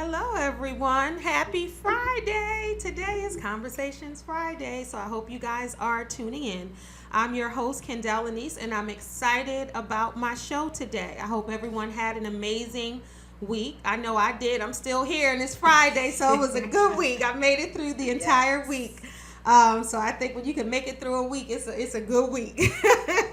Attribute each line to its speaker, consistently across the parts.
Speaker 1: Hello, everyone. Happy Friday. Today is Konversations Friday, so I hope you guys are tuning in. I'm your host, Kendell, Lenice, and I'm excited about my show today. I hope everyone had an amazing week. I know I did. I'm still here, and it's Friday, so it was a good week. I made it through the entire week. So I think when you can make it through a week, it's a good week.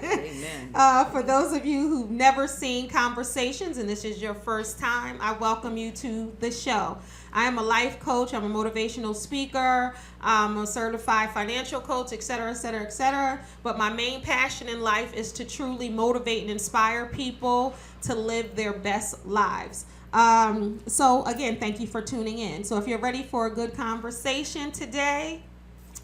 Speaker 2: Amen.
Speaker 1: For those of you who've never seen Konversations and this is your first time, I welcome you to the show. I am a life coach. I'm a motivational speaker. I'm a certified financial coach, et cetera, et cetera, et cetera. But my main passion in life is to truly motivate and inspire people to live their best lives. So again, thank you for tuning in. So if you're ready for a good conversation today,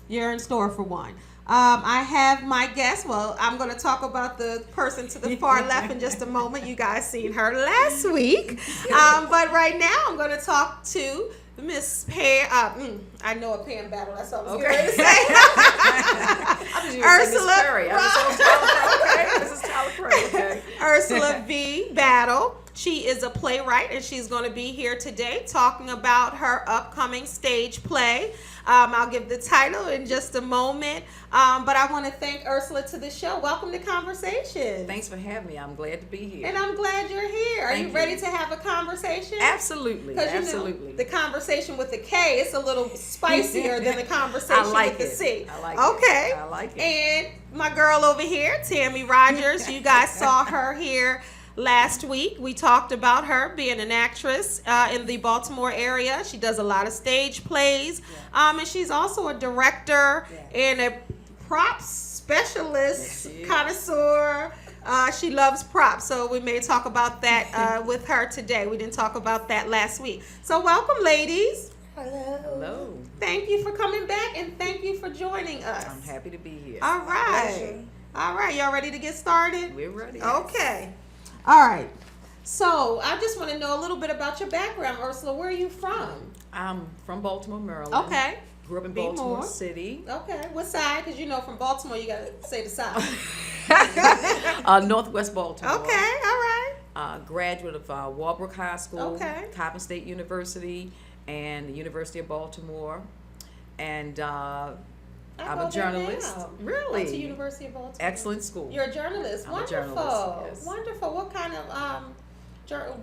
Speaker 1: you're in store for one. I have my guest. Well, I'm going to talk about the person to the far left in just a moment. You guys seen her last week. But right now, I'm going to talk to Miss Pam. I know a Pam Battle. That's what I was going to say. Ursula.
Speaker 2: This is Tyler Perry. Okay.
Speaker 1: Ursula V. Battle. She is a playwright, and she's going to be here today talking about her upcoming stage play. I'll give the title in just a moment, but I want to thank Ursula to the show. Welcome to Konversations.
Speaker 2: Thanks for having me. I'm glad to be here.
Speaker 1: And I'm glad you're here. Are
Speaker 2: Thank
Speaker 1: you
Speaker 2: you.
Speaker 1: ready to have a conversation?
Speaker 2: Absolutely.
Speaker 1: Absolutely. The conversation with the K, it's a little spicier than the conversation with the C.
Speaker 2: I like
Speaker 1: okay.
Speaker 2: it. I like it.
Speaker 1: And my girl over here, Tammi Rogers, you guys saw her here last week. We talked about her being an actress in the Baltimore area. She does a lot of stage plays, and she's also a director and a props specialist, connoisseur. She loves props, so we may talk about that with her today. We didn't talk about that last week. So welcome, ladies.
Speaker 2: Hello.
Speaker 1: Thank you for coming back, and thank you for joining us.
Speaker 2: I'm happy to be here.
Speaker 1: All right. All right, y'all ready to get started?
Speaker 2: We're ready.
Speaker 1: Okay. All right. So I just want to know a little bit about your background, Ursula. Where are you from?
Speaker 2: I'm from Baltimore, Maryland.
Speaker 1: Okay.
Speaker 2: Grew up in
Speaker 1: Be
Speaker 2: Baltimore
Speaker 1: more.
Speaker 2: City.
Speaker 1: Okay. What side? Because from Baltimore, you got to say the side.
Speaker 2: Northwest Baltimore.
Speaker 1: Okay. All right.
Speaker 2: Graduate of Walbrook High School,
Speaker 1: Okay.
Speaker 2: Coppin State University, and the University of Baltimore. And I'm a journalist. Really?
Speaker 1: Went to University of Baltimore.
Speaker 2: Excellent school.
Speaker 1: You're a journalist.
Speaker 2: I'm
Speaker 1: Wonderful.
Speaker 2: a journalist, yes.
Speaker 1: Wonderful. What kind of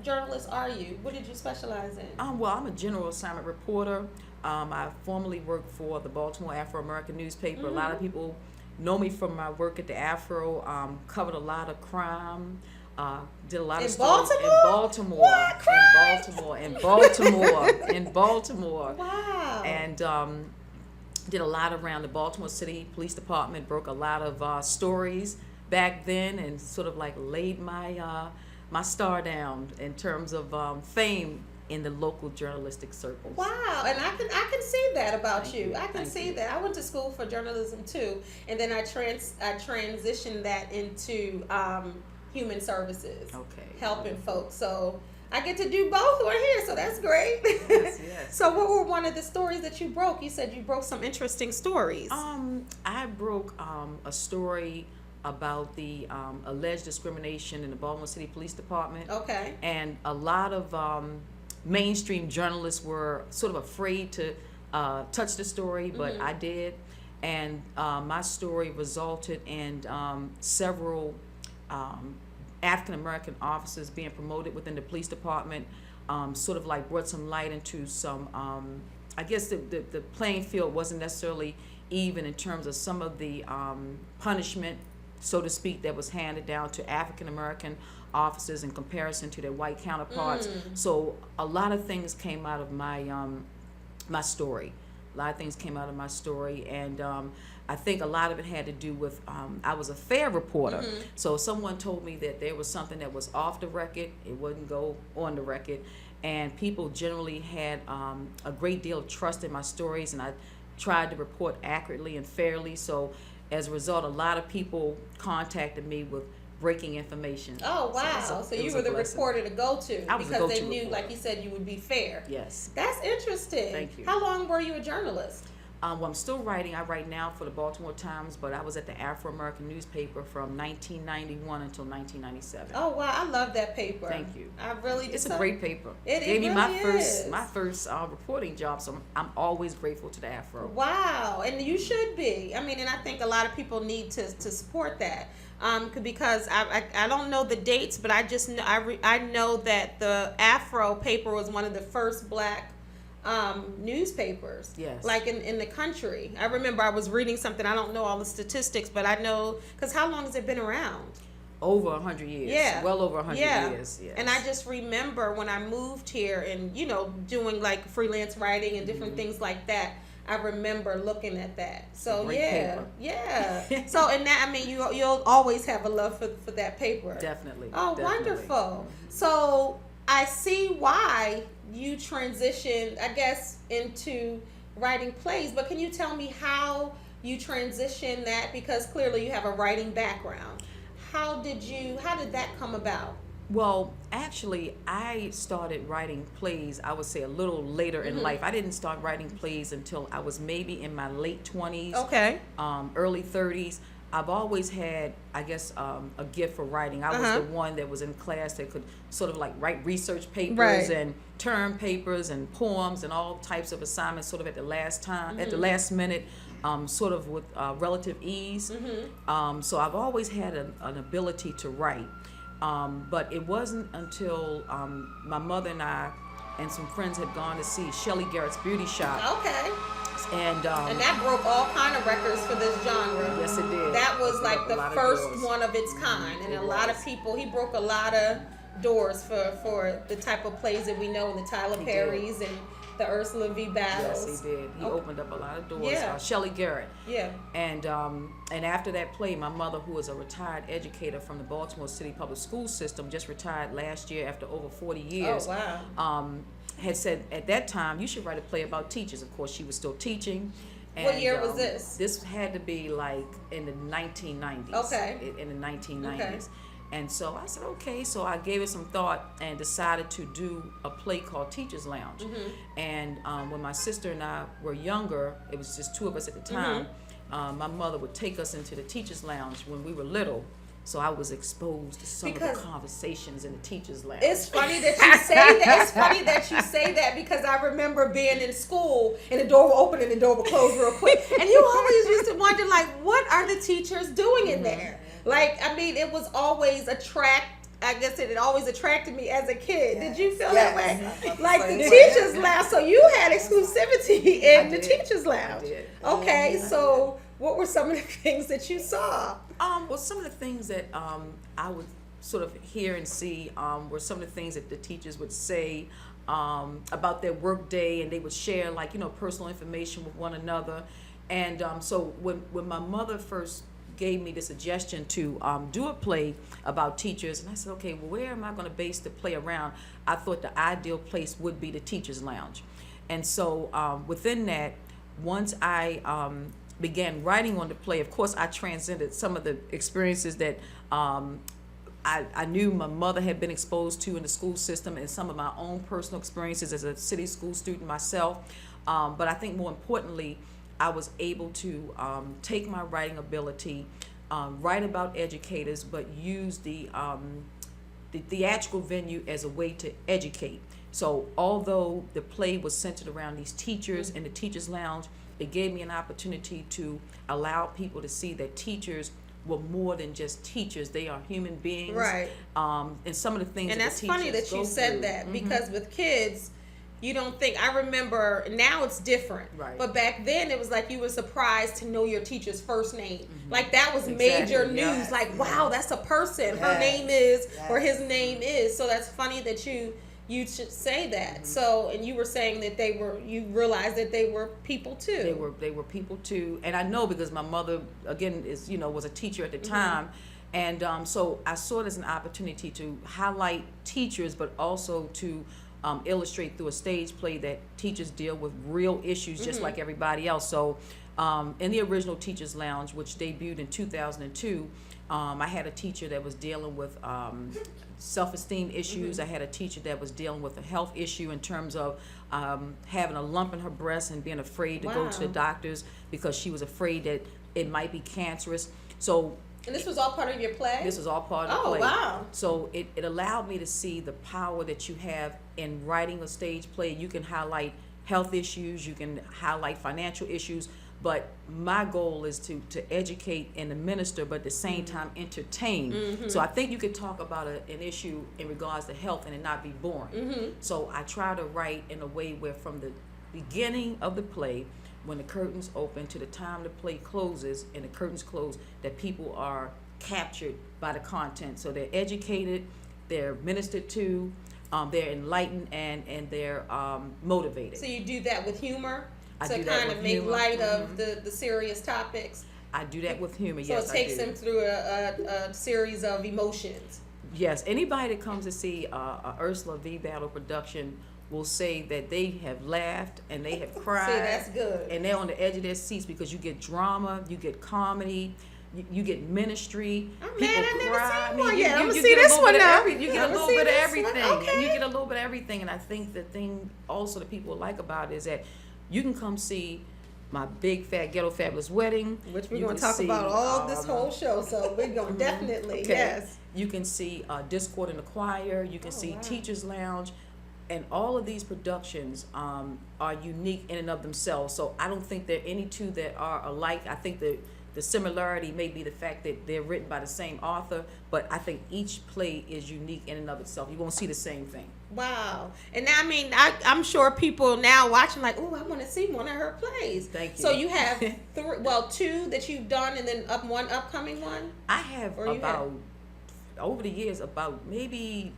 Speaker 1: journalist are you? What did you specialize in?
Speaker 2: Well, I'm a general assignment reporter. I formerly worked for the Baltimore Afro-American newspaper. A lot of people know me from my work at the Afro. Covered a lot of crime. Did a lot of stories in Baltimore.
Speaker 1: What? Crime?
Speaker 2: In Baltimore.
Speaker 1: Wow.
Speaker 2: And did a lot around the Baltimore City Police Department. Broke a lot of stories back then, and sort of like laid my my star down in terms of fame in the local journalistic circles.
Speaker 1: Wow, and I can see that about
Speaker 2: Thank
Speaker 1: you.
Speaker 2: you.
Speaker 1: I can
Speaker 2: Thank
Speaker 1: see
Speaker 2: you.
Speaker 1: that. I went to school for journalism too, and then I transitioned that into human services, helping folks. So I get to do both on here, so that's great.
Speaker 2: Yes.
Speaker 1: So what were one of the stories that you broke? You said you broke some interesting stories.
Speaker 2: I broke a story about the alleged discrimination in the Baltimore City Police Department.
Speaker 1: Okay.
Speaker 2: And a lot of mainstream journalists were sort of afraid to touch the story, but I did. And my story resulted in several African-American officers being promoted within the police department, sort of like brought some light into some, I guess the playing field wasn't necessarily even in terms of some of the punishment, so to speak, that was handed down to African-American officers in comparison to their white counterparts. So a lot of things came out of my my story. A lot of things came out of my story, and I think a lot of it had to do with I was a fair reporter. So someone told me that there was something that was off the record, it wouldn't go on the record, and people generally had a great deal of trust in my stories, and I tried to report accurately and fairly. So as a result, a lot of people contacted me with breaking information.
Speaker 1: Oh, wow. So you were the reporter to go to
Speaker 2: I was the
Speaker 1: because they
Speaker 2: go-to
Speaker 1: knew,
Speaker 2: reporter.
Speaker 1: like you said, you would be fair.
Speaker 2: Yes.
Speaker 1: That's interesting.
Speaker 2: Thank you.
Speaker 1: How long were you a journalist?
Speaker 2: Well, I'm still writing. I write now for the Baltimore Times, but I was at the Afro-American newspaper from 1991 until 1997.
Speaker 1: Oh wow, I love that paper.
Speaker 2: Thank you.
Speaker 1: I really do.
Speaker 2: It's a great paper.
Speaker 1: It
Speaker 2: gave me
Speaker 1: really
Speaker 2: my
Speaker 1: is.
Speaker 2: first reporting job, so I'm always grateful to the Afro.
Speaker 1: Wow, and you should be. I mean, and I think a lot of people need to support that. Because I don't know the dates, but I just know, I know that the Afro paper was one of the first black newspapers.
Speaker 2: Yes.
Speaker 1: Like in the country. I remember I was reading something. I don't know all the statistics, but I know, because how long has it been around?
Speaker 2: Over 100 years.
Speaker 1: Yeah.
Speaker 2: Well over 100 years. Yes.
Speaker 1: And I just remember when I moved here and, doing like freelance writing and different things like that. I remember looking at that. So
Speaker 2: paper.
Speaker 1: yeah. So and that, I mean, you'll always have a love for that paper.
Speaker 2: Definitely.
Speaker 1: Oh,
Speaker 2: definitely.
Speaker 1: wonderful. So I see why you transitioned, I guess, into writing plays. But can you tell me how you transitioned that? Because clearly you have a writing background. How did that come about?
Speaker 2: Well, actually, I started writing plays, I would say, a little later in life. I didn't start writing plays until I was maybe in my late 20s,
Speaker 1: Okay.
Speaker 2: Early 30s. I've always had, I guess, a gift for writing. I was the one that was in class that could sort of like write research papers
Speaker 1: Right.
Speaker 2: and term papers and poems and all types of assignments sort of at the last time, at the last minute, sort of with relative ease. So I've always had an ability to write. But it wasn't until my mother and I and some friends had gone to see Shelley Garrett's Beauty Shop.
Speaker 1: Okay.
Speaker 2: And
Speaker 1: that broke all kind of records for this genre.
Speaker 2: Yes, it did.
Speaker 1: That was
Speaker 2: Opened
Speaker 1: like
Speaker 2: up a
Speaker 1: the
Speaker 2: lot of
Speaker 1: first
Speaker 2: doors.
Speaker 1: one of its kind, and
Speaker 2: It
Speaker 1: a lot
Speaker 2: was.
Speaker 1: of people. He broke a lot of doors for the type of plays that we know, the Tyler
Speaker 2: He
Speaker 1: Perrys and the Ursula V. Battles.
Speaker 2: Yes, he did. He
Speaker 1: Okay.
Speaker 2: opened up a lot of doors.
Speaker 1: Yeah.
Speaker 2: Shelley Garrett.
Speaker 1: Yeah.
Speaker 2: And after that play, my mother, who is a retired educator from the Baltimore City Public School System, just retired last year after over 40 years.
Speaker 1: Oh wow.
Speaker 2: Had said at that time, you should write a play about teachers. Of course, she was still teaching. And,
Speaker 1: What year was this?
Speaker 2: This had to be like in the 1990s.
Speaker 1: Okay.
Speaker 2: In the 1990s.
Speaker 1: Okay.
Speaker 2: And so I said, okay. So I gave it some thought and decided to do a play called Teacher's Lounge. And when my sister and I were younger, it was just two of us at the time, my mother would take us into the Teacher's Lounge when we were little. So I was exposed to some of the conversations in the Teacher's Lounge.
Speaker 1: It's funny that you say that. It's funny that you say that because I remember being in school and the door would open and the door would close real quick. And you always used to wonder, like, what are the teachers doing in there? Like, I mean, it was always I guess it always attracted me as a kid. Did you feel that way? Like the teacher's lounge. So you had exclusivity in the teacher's lounge.
Speaker 2: I did.
Speaker 1: Okay, so what were some of the things that you saw?
Speaker 2: Well, some of the things that I would sort of hear and see were some of the things that the teachers would say about their work day, and they would share personal information with one another. And so when my mother first gave me the suggestion to do a play about teachers, and I said, okay, well, where am I going to base the play around? I thought the ideal place would be the Teacher's Lounge. And so within that, once I began writing on the play, of course, I transcended some of the experiences that I knew my mother had been exposed to in the school system and some of my own personal experiences as a city school student myself. But I think more importantly, I was able to take my writing ability, write about educators, but use the theatrical venue as a way to educate. So although the play was centered around these teachers in the Teacher's Lounge, it gave me an opportunity to allow people to see that teachers were more than just teachers. They are human beings.
Speaker 1: Right.
Speaker 2: And some of the things
Speaker 1: And
Speaker 2: that
Speaker 1: that's
Speaker 2: the teachers
Speaker 1: funny that you
Speaker 2: go
Speaker 1: said
Speaker 2: through.
Speaker 1: that because with kids, you don't think. I remember now it's different.
Speaker 2: Right.
Speaker 1: But back then it was like you were surprised to know your teacher's first name. Like that was
Speaker 2: Exactly,
Speaker 1: major news.
Speaker 2: yeah.
Speaker 1: Like, wow, that's a person. Her name is or his name is. So that's funny that you should say that. So, and you were saying that you realized that they were people too.
Speaker 2: They were people too, and I know because my mother again was a teacher at the time, and so I saw it as an opportunity to highlight teachers, but also to illustrate through a stage play that teachers deal with real issues just like everybody else. So In the original Teachers Lounge, which debuted in 2002, I had a teacher that was dealing with self-esteem issues. I had a teacher that was dealing with a health issue in terms of having a lump in her breast and being afraid to go to the doctors because she was afraid that it might be cancerous. So,
Speaker 1: and this was all part of your play?
Speaker 2: This was all part of the play.
Speaker 1: Oh, wow.
Speaker 2: So it allowed me to see the power that you have in writing a stage play. You can highlight health issues, you can highlight financial issues, but my goal is to educate and administer, but at the same time entertain. So I think you could talk about an issue in regards to health and it not be boring. So I try to write in a way where from the beginning of the play, when the curtains open to the time the play closes and the curtains close, that people are captured by the content. So they're educated, they're ministered to, they're enlightened, and they're motivated.
Speaker 1: So you do that with humor?
Speaker 2: I
Speaker 1: to
Speaker 2: do that
Speaker 1: kind
Speaker 2: with
Speaker 1: of make
Speaker 2: humor.
Speaker 1: light of the serious topics?
Speaker 2: I do that with humor,
Speaker 1: so
Speaker 2: yes,
Speaker 1: it takes
Speaker 2: I do.
Speaker 1: them through a series of emotions.
Speaker 2: Yes, anybody that comes to see a Ursula V. Battle production will say that they have laughed and they have cried.
Speaker 1: See, that's good.
Speaker 2: And they're on the edge of their seats because you get drama, you get comedy, you get ministry.
Speaker 1: Oh,
Speaker 2: people
Speaker 1: man, I never
Speaker 2: cry.
Speaker 1: seen one yet. I'm gonna
Speaker 2: you
Speaker 1: see
Speaker 2: get a
Speaker 1: this
Speaker 2: little
Speaker 1: one
Speaker 2: bit of
Speaker 1: now.
Speaker 2: You get a
Speaker 1: I'ma
Speaker 2: little
Speaker 1: see
Speaker 2: bit of
Speaker 1: this one.
Speaker 2: everything.
Speaker 1: Okay.
Speaker 2: And you get a little bit of everything. And I think the thing also that people like about it is that you can come see my big fat ghetto fabulous wedding,
Speaker 1: which we're
Speaker 2: You
Speaker 1: going to
Speaker 2: can
Speaker 1: talk
Speaker 2: see,
Speaker 1: about all this whole show, so we're going to definitely,
Speaker 2: okay.
Speaker 1: yes.
Speaker 2: You can see Discord in the Choir. You can see
Speaker 1: wow.
Speaker 2: Teachers Lounge. And all of these productions are unique in and of themselves. So I don't think there are any two that are alike. I think the similarity may be the fact that they're written by the same author, but I think each play is unique in and of itself. You won't see the same thing.
Speaker 1: Wow. And I mean, I'm sure people now watching like, oh, I want to see one of her plays.
Speaker 2: Thank you.
Speaker 1: So you have two that you've done and then one upcoming one?
Speaker 2: I have over the years, maybe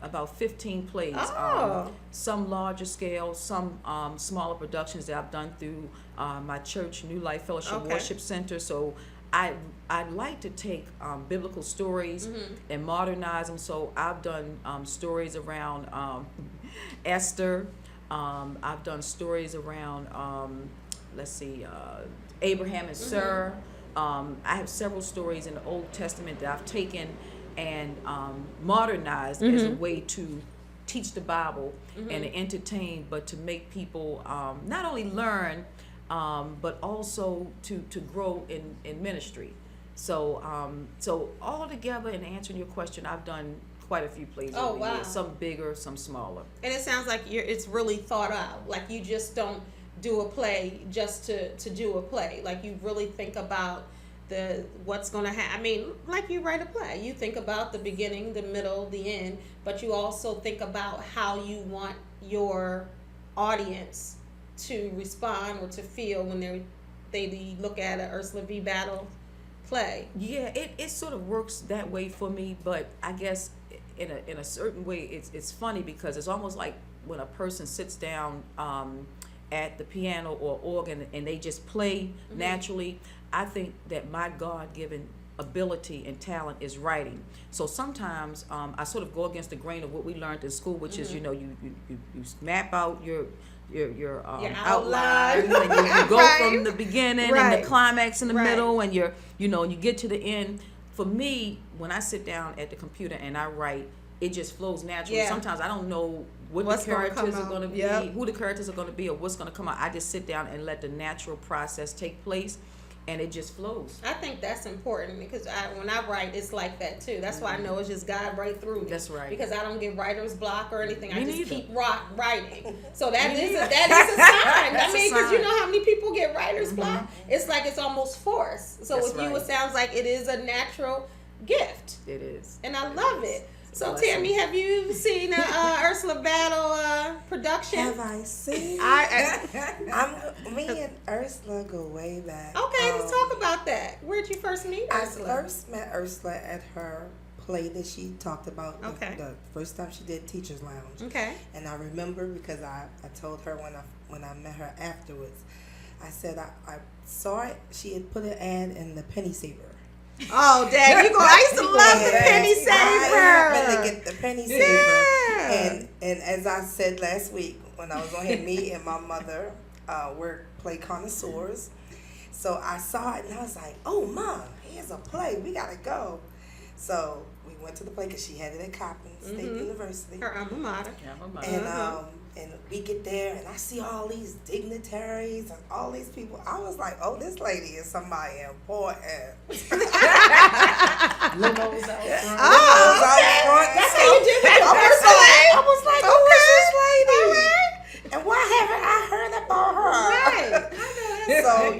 Speaker 2: about 15 plays.
Speaker 1: Oh.
Speaker 2: Some larger scale, some smaller productions that I've done through my church, New Life Fellowship Worship Center. So I like to take biblical stories and modernize them. So I've done stories around Esther. I've done stories around Abraham and Sarah. I have several stories in the Old Testament that I've taken and modernized as a way to teach the Bible and to entertain, but to make people not only learn, but also to grow in ministry. So all together, in answering your question, I've done quite a few plays over the years, some bigger, some smaller.
Speaker 1: And it sounds like it's really thought out. Like you just don't do a play just to do a play. Like you really think about what's going to happen. I mean, like you write a play, you think about the beginning, the middle, the end, but you also think about how you want your audience to respond or to feel when they look at an Ursula V. Battle play.
Speaker 2: Yeah, it sort of works that way for me, but I guess in a certain way it's funny because it's almost like when a person sits down at the piano or organ and they just play naturally. I think that my God-given ability and talent is writing. So sometimes I sort of go against the grain of what we learned in school, which is, you map out your outline, and you go from the beginning and the climax in the middle, and you get to the end. For me, when I sit down at the computer and I write, it just flows naturally. Sometimes I don't know what's the characters are going to be, who the characters are going to be, or what's going to come out. I just sit down and let the natural process take place. And it just flows.
Speaker 1: I think that's important because when I write, it's like that too. That's why I know it's just God right through me.
Speaker 2: That's right.
Speaker 1: Because I don't get writer's block or anything. I just
Speaker 2: neither.
Speaker 1: keep writing. So that is a sign. I mean, because you know how many people get writer's block? It's like it's almost forced. So
Speaker 2: that's
Speaker 1: with you, it sounds like it is a natural gift.
Speaker 2: It is.
Speaker 1: And I love it. So Tammi, have you seen Ursula Battle production?
Speaker 3: Have I seen? Me and Ursula go way back.
Speaker 1: Okay, let's talk about that. Where'd you first meet Ursula?
Speaker 3: I first met Ursula at her play that she talked about the first time she did Teachers Lounge.
Speaker 1: Okay.
Speaker 3: And I remember because I told her when I met her afterwards, I said I saw it. She had put an ad in the Penny Saver.
Speaker 1: Oh, Dad, I used to love the Penny Saver.
Speaker 3: I happened to get the Penny Saver. And as I said last week when I was on here, me and my mother were play connoisseurs. So I saw it and I was like, oh, Mom, here's a play. We got to go. So we went to the play because she had it at Coppin State University.
Speaker 1: Her alma mater.
Speaker 3: And we get there and I see all these dignitaries and all these people. I was like, oh, this lady is somebody important.
Speaker 2: Limos out front.
Speaker 1: Oh, okay. That's how you did that.
Speaker 3: I was like, who is this lady? And why haven't I heard about her?
Speaker 1: Right.
Speaker 3: So,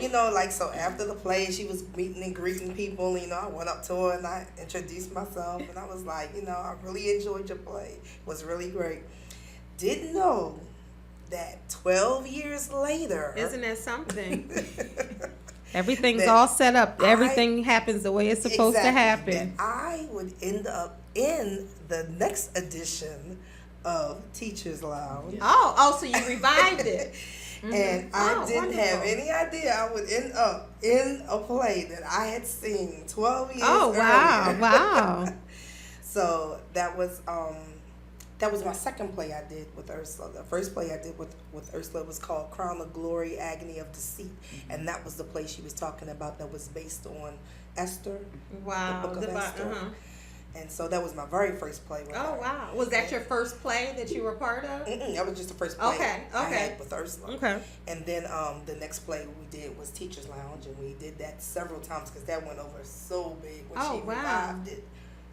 Speaker 3: so after the play, she was meeting and greeting people. I went up to her and I introduced myself. And I was like, I really enjoyed your play. It was really great. Didn't know that 12 years later.
Speaker 1: Isn't that something? Everything's all set up. Everything happens the way it's supposed to happen.
Speaker 3: That I would end up in the next edition of Teachers Lounge.
Speaker 1: Oh, so you revived it.
Speaker 3: And I didn't
Speaker 1: wonderful.
Speaker 3: have any idea I would end up in a play that I had seen 12 years
Speaker 1: Oh, wow,
Speaker 3: earlier.
Speaker 1: wow.
Speaker 3: So that was my second play I did with Ursula. The first play I did with Ursula was called Crown of Glory, Agony of Deceit. And that was the play she was talking about that was based on Esther,
Speaker 1: Wow.
Speaker 3: the book of Esther. And so that was my very first play with her.
Speaker 1: Oh, wow. Was that your first play that you were part of?
Speaker 3: That was just the first play I had with Ursula.
Speaker 1: Okay.
Speaker 3: And then the next play we did was Teachers Lounge, and we did that several times because that went over so big. When she revived it,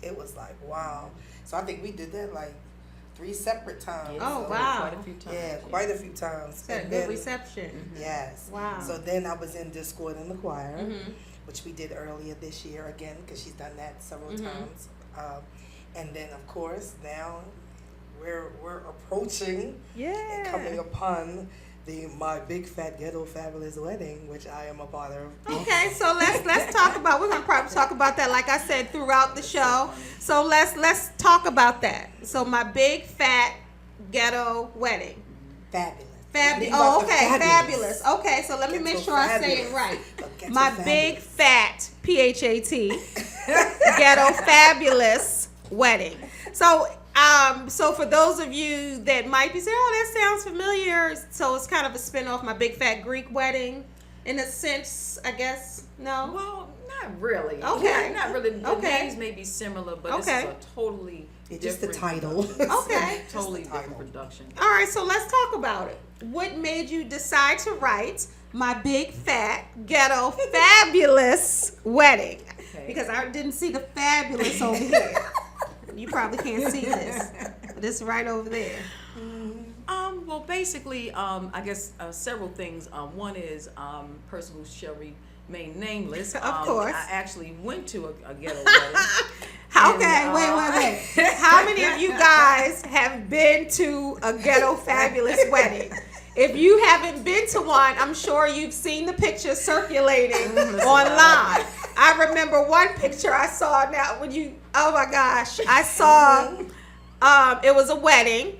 Speaker 3: it was like, wow. So I think we did that like 3 separate times.
Speaker 1: Oh,
Speaker 3: so,
Speaker 1: wow.
Speaker 2: Quite a few times.
Speaker 3: Yeah, quite a few times.
Speaker 1: Had a good reception.
Speaker 3: Yes.
Speaker 1: Wow.
Speaker 3: So then I was in Discord in the Choir, which we did earlier this year again because she's done that several times. And then, of course, now we're approaching and coming upon my Big Fat Ghetto Fabulous Wedding, which I am a part of.
Speaker 1: Okay, so let's talk about. We're gonna probably talk about that, like I said, throughout the show. So let's talk about that. So my Big Fat Ghetto Wedding.
Speaker 3: Fabulous.
Speaker 1: Oh, okay, fabulous. Okay, so let me make sure I say it right. My Big Fat PHAT Ghetto Fabulous Wedding. So for those of you that might be saying, oh, that sounds familiar. So it's kind of a spin-off, my Big Fat Greek Wedding, in a sense, I guess. No?
Speaker 2: Well, not really.
Speaker 1: Okay.
Speaker 2: Not really. The names may be similar, but this is a totally
Speaker 3: just the
Speaker 2: different.
Speaker 3: title.
Speaker 1: Okay.
Speaker 2: Totally different production.
Speaker 1: All right, so let's talk about it. What made you decide to write my Big Fat Ghetto Fabulous Wedding?
Speaker 2: Okay.
Speaker 1: Because I didn't see the fabulous over here. You probably can't see this, but it's right over there.
Speaker 2: Well, basically, I guess several things. One is person who shall remain nameless.
Speaker 1: Of course.
Speaker 2: I actually went to a ghetto wedding.
Speaker 1: Okay, wait. How many of you guys have been to a Ghetto Fabulous wedding? If you haven't been to one, I'm sure you've seen the pictures circulating online. I remember one picture I saw now oh my gosh, I saw, it was a wedding,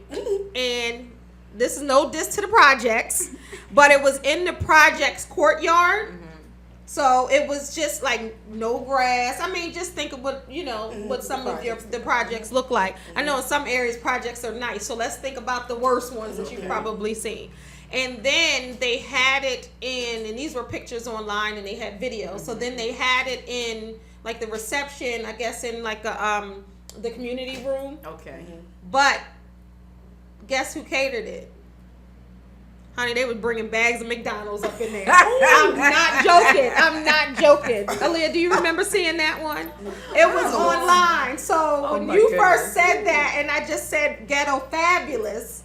Speaker 1: and this is no diss to the projects, but it was in the projects courtyard. So it was just like no grass. I mean, just think of what some of the projects look like. I know in some areas projects are nice. So let's think about the worst ones that you've probably seen. And then they had it in, and these were pictures online, and they had videos. So then they had it in like the reception, I guess, in like the community room.
Speaker 2: Okay.
Speaker 1: But guess who catered it? Honey, they were bringing bags of McDonald's up in there. I'm not joking. Aaliyah, do you remember seeing that one? It was online. So when you first said that, and I just said Ghetto Fabulous,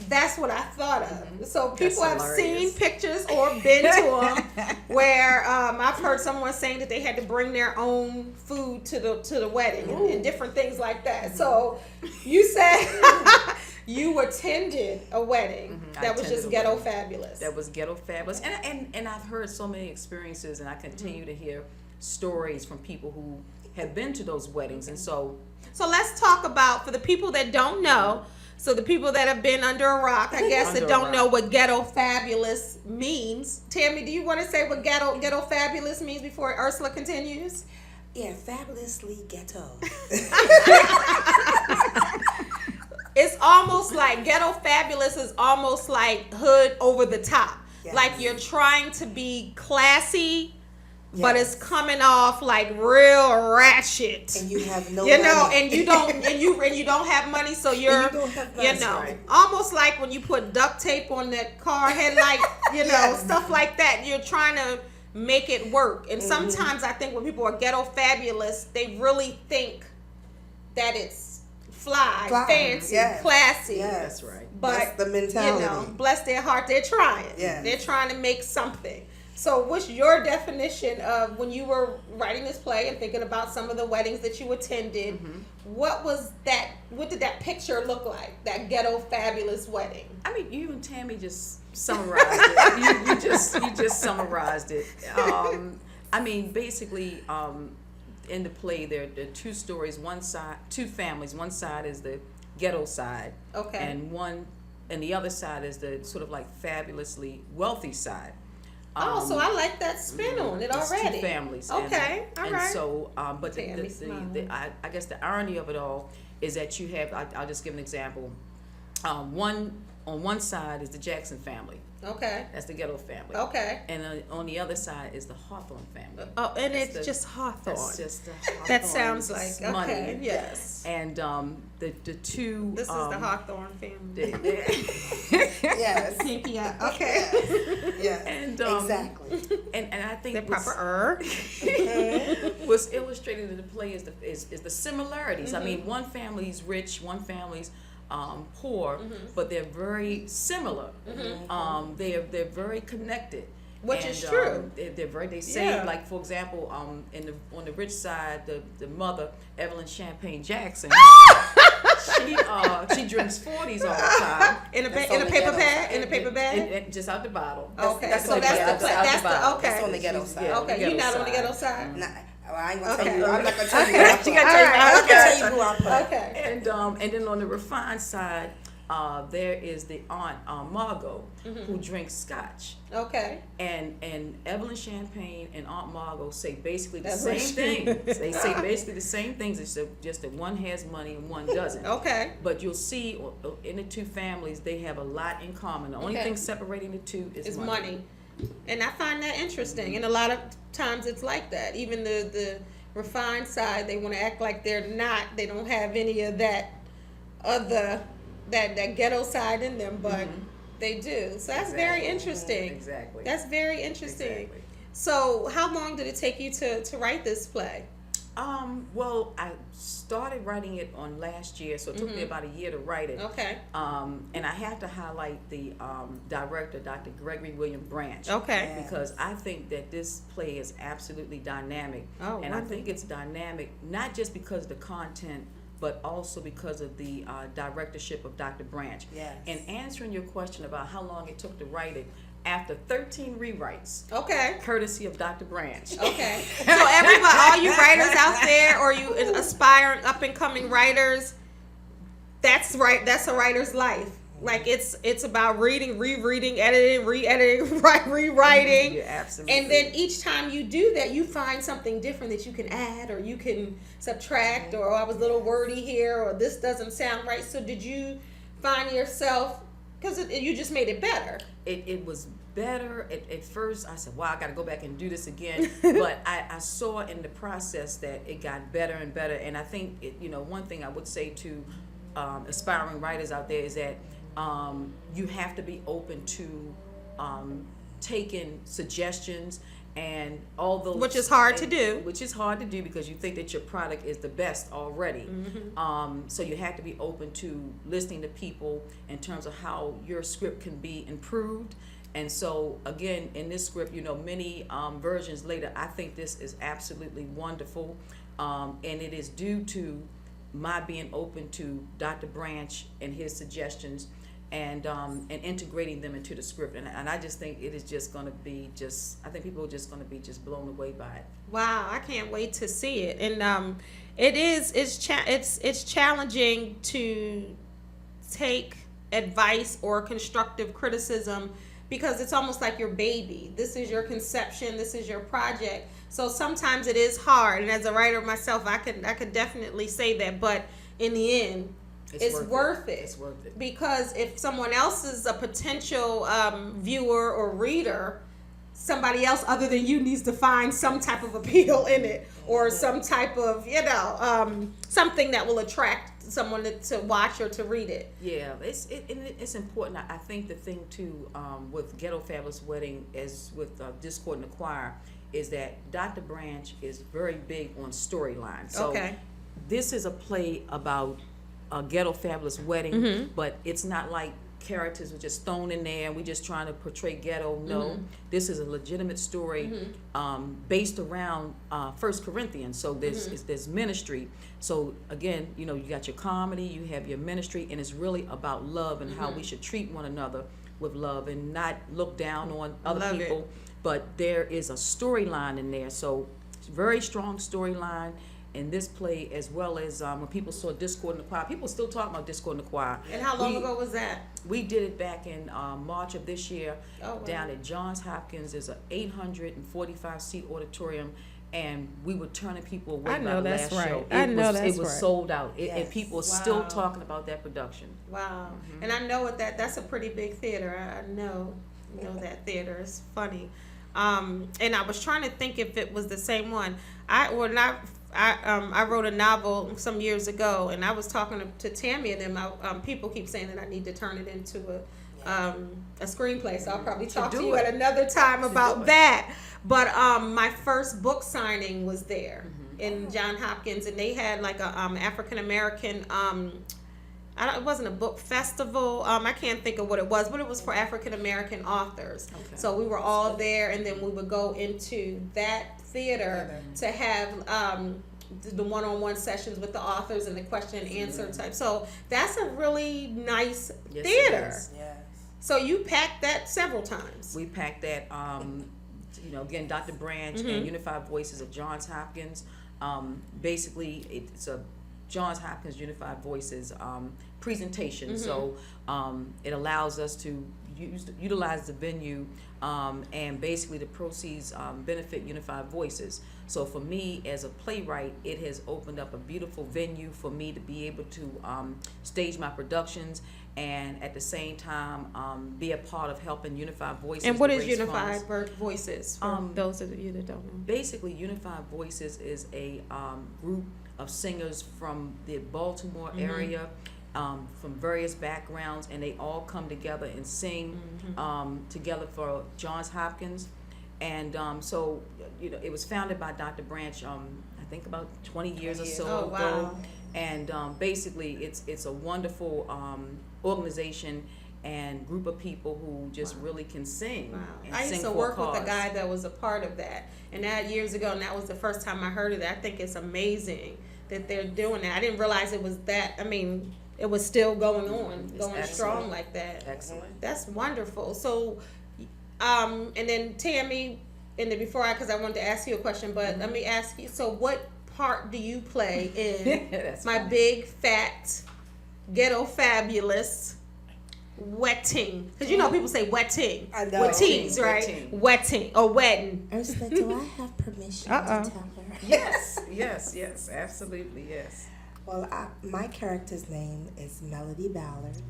Speaker 1: that's what I thought of. So people have seen pictures or been to them where I've heard someone saying that they had to bring their own food to the wedding and different things like that. So you said you attended a wedding that was just Ghetto Fabulous.
Speaker 2: That was Ghetto Fabulous. And I've heard so many experiences, and I continue to hear stories from people who have been to those weddings. And so
Speaker 1: let's talk about, for the people that don't know, so the people that have been under a rock, I guess, that don't know what Ghetto Fabulous means. Tammy, do you want to say what Ghetto Fabulous means before Ursula continues?
Speaker 3: Yeah, fabulously ghetto.
Speaker 1: It's almost like Ghetto Fabulous is almost like hood over the top.
Speaker 3: Yes.
Speaker 1: Like you're trying to be classy, but
Speaker 3: Yes.
Speaker 1: it's coming off like real ratchet.
Speaker 3: And you have no
Speaker 1: You know,
Speaker 3: money.
Speaker 1: and you don't have money, so you're
Speaker 3: you don't have money.
Speaker 1: you know,
Speaker 2: right.
Speaker 1: almost like when you put duct tape on that car headlight, you know,
Speaker 3: Yes.
Speaker 1: stuff like that. You're trying to make it work. And sometimes I think when people are ghetto fabulous, they really think that it's fly, fancy,
Speaker 3: yes.
Speaker 1: classy.
Speaker 3: Yes.
Speaker 2: That's right.
Speaker 1: But
Speaker 3: That's the mentality.
Speaker 1: you know, bless their heart, they're trying.
Speaker 3: Yes.
Speaker 1: They're trying to make something. So what's your definition of when you were writing this play and thinking about some of the weddings that you attended? What did that picture look like? That ghetto fabulous wedding?
Speaker 2: I mean, you and Tammy just summarized it. You just summarized it. I mean, basically, in the play, there are two stories. Two families. One side is the ghetto side,
Speaker 1: Okay.
Speaker 2: and the other side is the sort of like fabulously wealthy side.
Speaker 1: So I like that spin on it
Speaker 2: It's
Speaker 1: already.
Speaker 2: two families.
Speaker 1: Okay, all
Speaker 2: and
Speaker 1: right.
Speaker 2: so, but
Speaker 1: Tammy smiling.
Speaker 2: I guess the irony of it all is that you have. I'll just give an example. On one side is the Jackson family.
Speaker 1: Okay.
Speaker 2: That's the ghetto family.
Speaker 1: Okay.
Speaker 2: And on the other side is the Hawthorne family.
Speaker 1: Oh, and
Speaker 2: That's
Speaker 1: it's just Hawthorne.
Speaker 2: That's just the
Speaker 1: That
Speaker 2: Hawthorne
Speaker 1: sounds like
Speaker 2: money.
Speaker 1: okay. Yes.
Speaker 2: And the two.
Speaker 1: This is the Hawthorne family.
Speaker 3: Yes.
Speaker 1: Pinky eye. Okay.
Speaker 3: Yes.
Speaker 2: And
Speaker 3: exactly.
Speaker 2: and I think
Speaker 1: The proper
Speaker 2: what's illustrated in the play is the similarities. I mean, one family's rich, one family's poor, but they're very similar. They're very connected.
Speaker 1: Which is true.
Speaker 2: They're very. They say,
Speaker 1: Yeah.
Speaker 2: like, for example, on the rich side, the mother, Evelyn Champagne Jackson, she drinks 40s all the time.
Speaker 1: in a
Speaker 3: That's
Speaker 1: in
Speaker 3: on
Speaker 1: a
Speaker 3: the
Speaker 1: paper
Speaker 3: ghetto
Speaker 1: bag.
Speaker 3: side.
Speaker 1: In a paper bag.
Speaker 2: And just out the bottle.
Speaker 1: Okay,
Speaker 3: that's
Speaker 1: so
Speaker 3: on the
Speaker 1: that's
Speaker 3: ghetto
Speaker 1: the
Speaker 3: side.
Speaker 1: that's the okay.
Speaker 3: That's on the ghetto side.
Speaker 2: Yeah.
Speaker 1: Okay,
Speaker 2: ghetto
Speaker 1: you're not on the
Speaker 2: side.
Speaker 1: ghetto side.
Speaker 3: Nah, I ain't gonna
Speaker 1: Okay.
Speaker 3: tell you. I'm not gonna tell you.
Speaker 1: Okay.
Speaker 3: Who I put.
Speaker 2: She gonna tell you.
Speaker 3: I'm not gonna
Speaker 1: Okay.
Speaker 3: tell you who I put.
Speaker 1: Okay.
Speaker 2: And then on the refined side, there is the aunt Margot who drinks scotch.
Speaker 1: Okay.
Speaker 2: And Evelyn Champagne and Aunt Margot say basically the
Speaker 1: Evelyn
Speaker 2: same things. They say basically the same things. It's just that one has money and one doesn't.
Speaker 1: Okay.
Speaker 2: But you'll see in the two families, they have a lot in common. The only
Speaker 1: Okay.
Speaker 2: thing separating the two is
Speaker 1: It's
Speaker 2: money.
Speaker 1: money. And I find that interesting. And a lot of times it's like that. Even the refined side, they want to act like they're not. They don't have any of that other that ghetto side in them, but they do. So that's very interesting.
Speaker 2: Exactly.
Speaker 1: That's very interesting.
Speaker 2: Exactly.
Speaker 1: So how long did it take you to write this play?
Speaker 2: Well, I started writing it on last year, so it took me about a year to write it.
Speaker 1: Okay.
Speaker 2: And I have to highlight the director, Dr. Gregory William Branch.
Speaker 1: Okay.
Speaker 3: Yes.
Speaker 2: Because I think that this play is absolutely dynamic.
Speaker 1: Oh,
Speaker 2: and I
Speaker 1: wonderful.
Speaker 2: think it's dynamic not just because of the content, but also because of the directorship of Dr. Branch.
Speaker 3: Yes.
Speaker 2: And answering your question about how long it took to write it, after 13 rewrites,
Speaker 1: Okay.
Speaker 2: courturtesy of Dr. Branch.
Speaker 1: Okay. So everybody, all you writers out there, or you aspiring up and coming writers, that's right. That's a writer's life. Like it's about reading, rereading, editing, re-editing, rewriting.
Speaker 2: Yeah, absolutely.
Speaker 1: And then each time you do that, you find something different that you can add or you can subtract, or I was a little wordy here, or this doesn't sound right. So did you find yourself, because you just made it better?
Speaker 2: It was better. At first, I said, wow, I got to go back and do this again. But I saw in the process that it got better and better. And I think, one thing I would say to aspiring writers out there is that you have to be open to taking suggestions, and all those,
Speaker 1: Which is hard to do.
Speaker 2: Which is hard to do because you think that your product is the best already. So you have to be open to listening to people in terms of how your script can be improved. And so again, in this script, many versions later, I think this is absolutely wonderful, and it is due to my being open to Dr. Branch and his suggestions, and integrating them into the script, and I just think it is just going to be I think people are just going to be just blown away by it.
Speaker 1: Wow, I can't wait to see it. And it's challenging to take advice or constructive criticism, because it's almost like your baby. This is your conception, this is your project. So sometimes it is hard, and as a writer myself, I could definitely say that, but in the end, it's worth it.
Speaker 2: It's worth it.
Speaker 1: Because if someone else is a potential viewer or reader, somebody else other than you needs to find some type of appeal in it, or some type of, something that will attract someone to watch or to read it.
Speaker 2: Yeah, it's important. I think the thing too with Ghetto Fabulous Wedding, as with Discord in the Choir, is that Dr. Branch is very big on storyline. So this is a play about a Ghetto Fabulous Wedding, but it's not like characters were just thrown in there and we just trying to portray ghetto. No, this is a legitimate story based around 1 Corinthians. So there's ministry. So again, you got your comedy, you have your ministry, and it's really about love and how we should treat one another with love and not look down on other people. But there is a storyline in there. So it's a very strong storyline in this play, as well as when people saw Discord in the Choir. People still talk about Discord in the Choir.
Speaker 1: And how long ago was that?
Speaker 2: We did it back in March of this year down at Johns Hopkins. There's an 845-seat auditorium, and we were turning people away by the last show. It was sold out, and people are still talking about that production.
Speaker 1: Wow. And I know that's a pretty big theater. I know that theater. It's funny. And I was trying to think if it was the same one. I wrote a novel some years ago, and I was talking to Tammi and them. People keep saying that I need to turn it into a screenplay, so I'll probably talk to you at another time about that. But my first book signing was there in Johns Hopkins, and they had like a African American. It wasn't a book festival. I can't think of what it was, but it was for African American authors. Okay. So we were all there, and then we would go into that theater to have the one-on-one sessions with the authors and the question and answer type. So that's a really nice theater.
Speaker 3: Yes.
Speaker 1: So you packed that several times.
Speaker 2: We packed that. Again, Dr. Branch and Unified Voices of Johns Hopkins. Basically, it's a Johns Hopkins Unified Voices presentation. So it allows us to utilize the venue, and basically the proceeds benefit Unified Voices. So for me as a playwright, it has opened up a beautiful venue for me to be able to stage my productions, and at the same time be a part of helping Unified Voices.
Speaker 1: And what is Unified Voices for those of you that don't know?
Speaker 2: Basically, Unified Voices is a group of singers from the Baltimore area, from various backgrounds, and they all come together and sing together for Johns Hopkins. And so it was founded by Dr. Branch, I think about 20 years or so ago. And basically it's a wonderful organization and group of people who just really can sing.
Speaker 1: Wow.
Speaker 2: And
Speaker 1: I used to work with a guy that was a part of that, and that years ago, and that was the first time I heard of that. I think it's amazing that they're doing that. I didn't realize it was that. I mean, it was still going on, going strong like that.
Speaker 2: Excellent.
Speaker 1: That's wonderful. So, and then Tammi, and then because I wanted to ask you a question, but let me ask you. So, what part do you play in my big fat ghetto fabulous wetting? Because people say wetting with T's, right? Wetting or wedding.
Speaker 3: Ursula, do I have permission to tell her?
Speaker 2: Yes, absolutely, yes.
Speaker 3: Well, my character's name is Melody Ballard,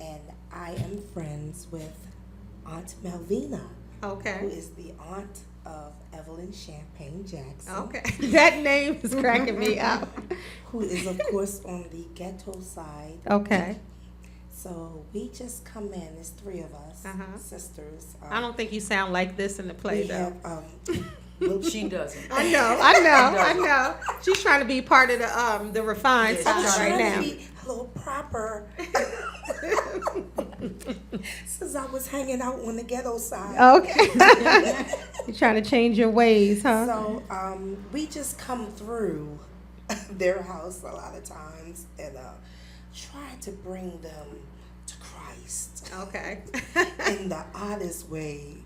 Speaker 3: and I am friends with Aunt Melvina.
Speaker 1: Okay.
Speaker 3: Who is the aunt of Evelyn Champagne Jackson.
Speaker 1: Okay. That name is cracking me up.
Speaker 3: Who is, of course, on the ghetto side.
Speaker 1: Okay.
Speaker 3: So we just come in, there's three of us, sisters.
Speaker 1: I don't think you sound like this in the play, though.
Speaker 2: She doesn't.
Speaker 1: I know. She's trying to be part of the refined side right now.
Speaker 3: I'm trying to be a little proper. Since I was hanging out on the ghetto side.
Speaker 1: Okay. You're trying to change your ways, huh?
Speaker 3: So we just come through their house a lot of times and try to bring them to Christ.
Speaker 1: Okay.
Speaker 3: In the oddest way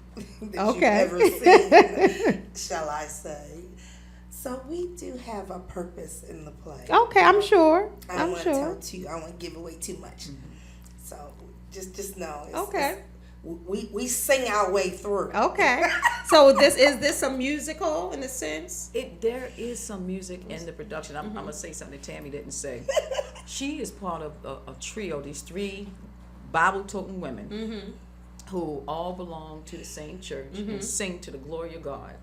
Speaker 3: that you've ever seen, shall I say. So we do have a purpose in the play.
Speaker 1: Okay, I'm sure.
Speaker 3: I don't want to give away too much. So just know. we sing our way through.
Speaker 1: Okay. So is this a musical in a sense?
Speaker 2: There is some music in the production. I'm gonna say something that Tammy didn't say. She is part of a trio, these 3 Bible-toting women who all belong to the same church and sing to the glory of God.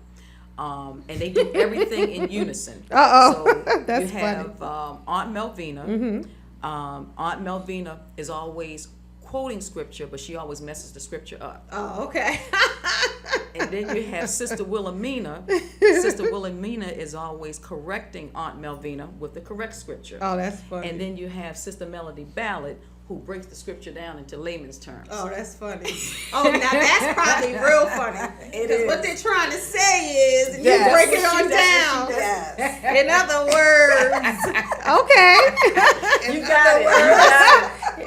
Speaker 2: And they do everything in unison.
Speaker 1: So
Speaker 2: that's you have Aunt Melvina. Aunt Melvina is always quoting scripture, but she always messes the scripture up.
Speaker 1: Oh, okay.
Speaker 2: And then you have Sister Wilhelmina. Sister Wilhelmina is always correcting Aunt Melvina with the correct scripture.
Speaker 1: Oh, that's funny.
Speaker 2: And then you have Sister Melody Ballard, who breaks the scripture down into layman's terms.
Speaker 1: Oh, that's funny. Oh, now that's probably real funny. Because what they're trying to say is, you break it on down. In other words. Okay.
Speaker 2: You got it.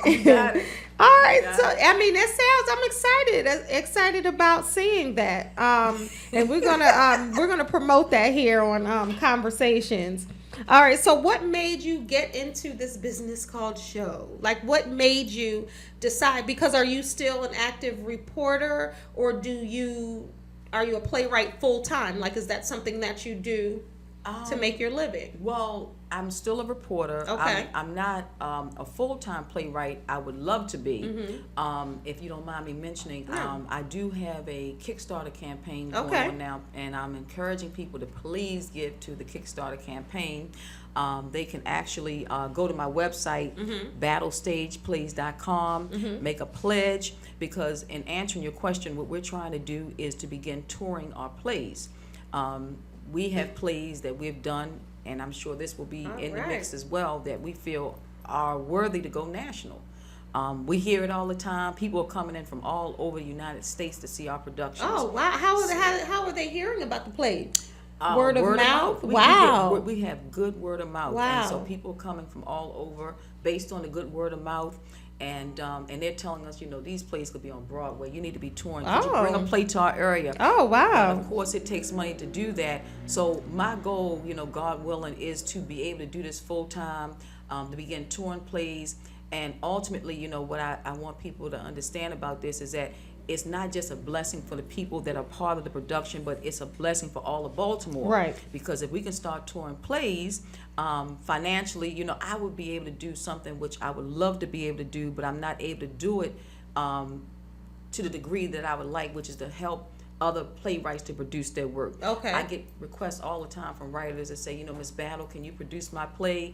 Speaker 2: You got it.
Speaker 1: All right, so I mean I'm excited about seeing that, and we're gonna promote that here on Konversations. All right, so what made you get into this business called show? Like, what made you decide? Because are you still an active reporter, or are you a playwright full time? Like, is that something that you do to make your living?
Speaker 2: Well, I'm still a reporter.
Speaker 1: Okay.
Speaker 2: I'm not a full-time playwright. I would love to be. If you don't mind me mentioning, I do have a Kickstarter campaign going on now, and I'm encouraging people to please give to the Kickstarter campaign. They can actually go to my website, battlestageplays.com, make a pledge, because in answering your question, what we're trying to do is to begin touring our plays. We have plays that we've done, and I'm sure this will be in the mix as well, that we feel are worthy to go national. We hear it all the time. People are coming in from all over the United States to see our productions.
Speaker 1: Oh, wow. How are they hearing about the play? Word of mouth?
Speaker 2: We have good word of mouth.
Speaker 1: Wow.
Speaker 2: And so people are coming from all over based on the good word of mouth. And they're telling us, these plays could be on Broadway. You need to be touring. Could you bring a play to our area?
Speaker 1: Oh, wow.
Speaker 2: And of course, it takes money to do that. So my goal, God willing, is to be able to do this full time, to begin touring plays. And ultimately, what I want people to understand about this is that it's not just a blessing for the people that are part of the production, but it's a blessing for all of Baltimore.
Speaker 1: Right.
Speaker 2: Because if we can start touring plays, financially, I would be able to do something which I would love to be able to do, but I'm not able to do it to the degree that I would like, which is to help other playwrights to produce their work.
Speaker 1: Okay.
Speaker 2: I get requests all the time from writers that say, Miss Battle, can you produce my play?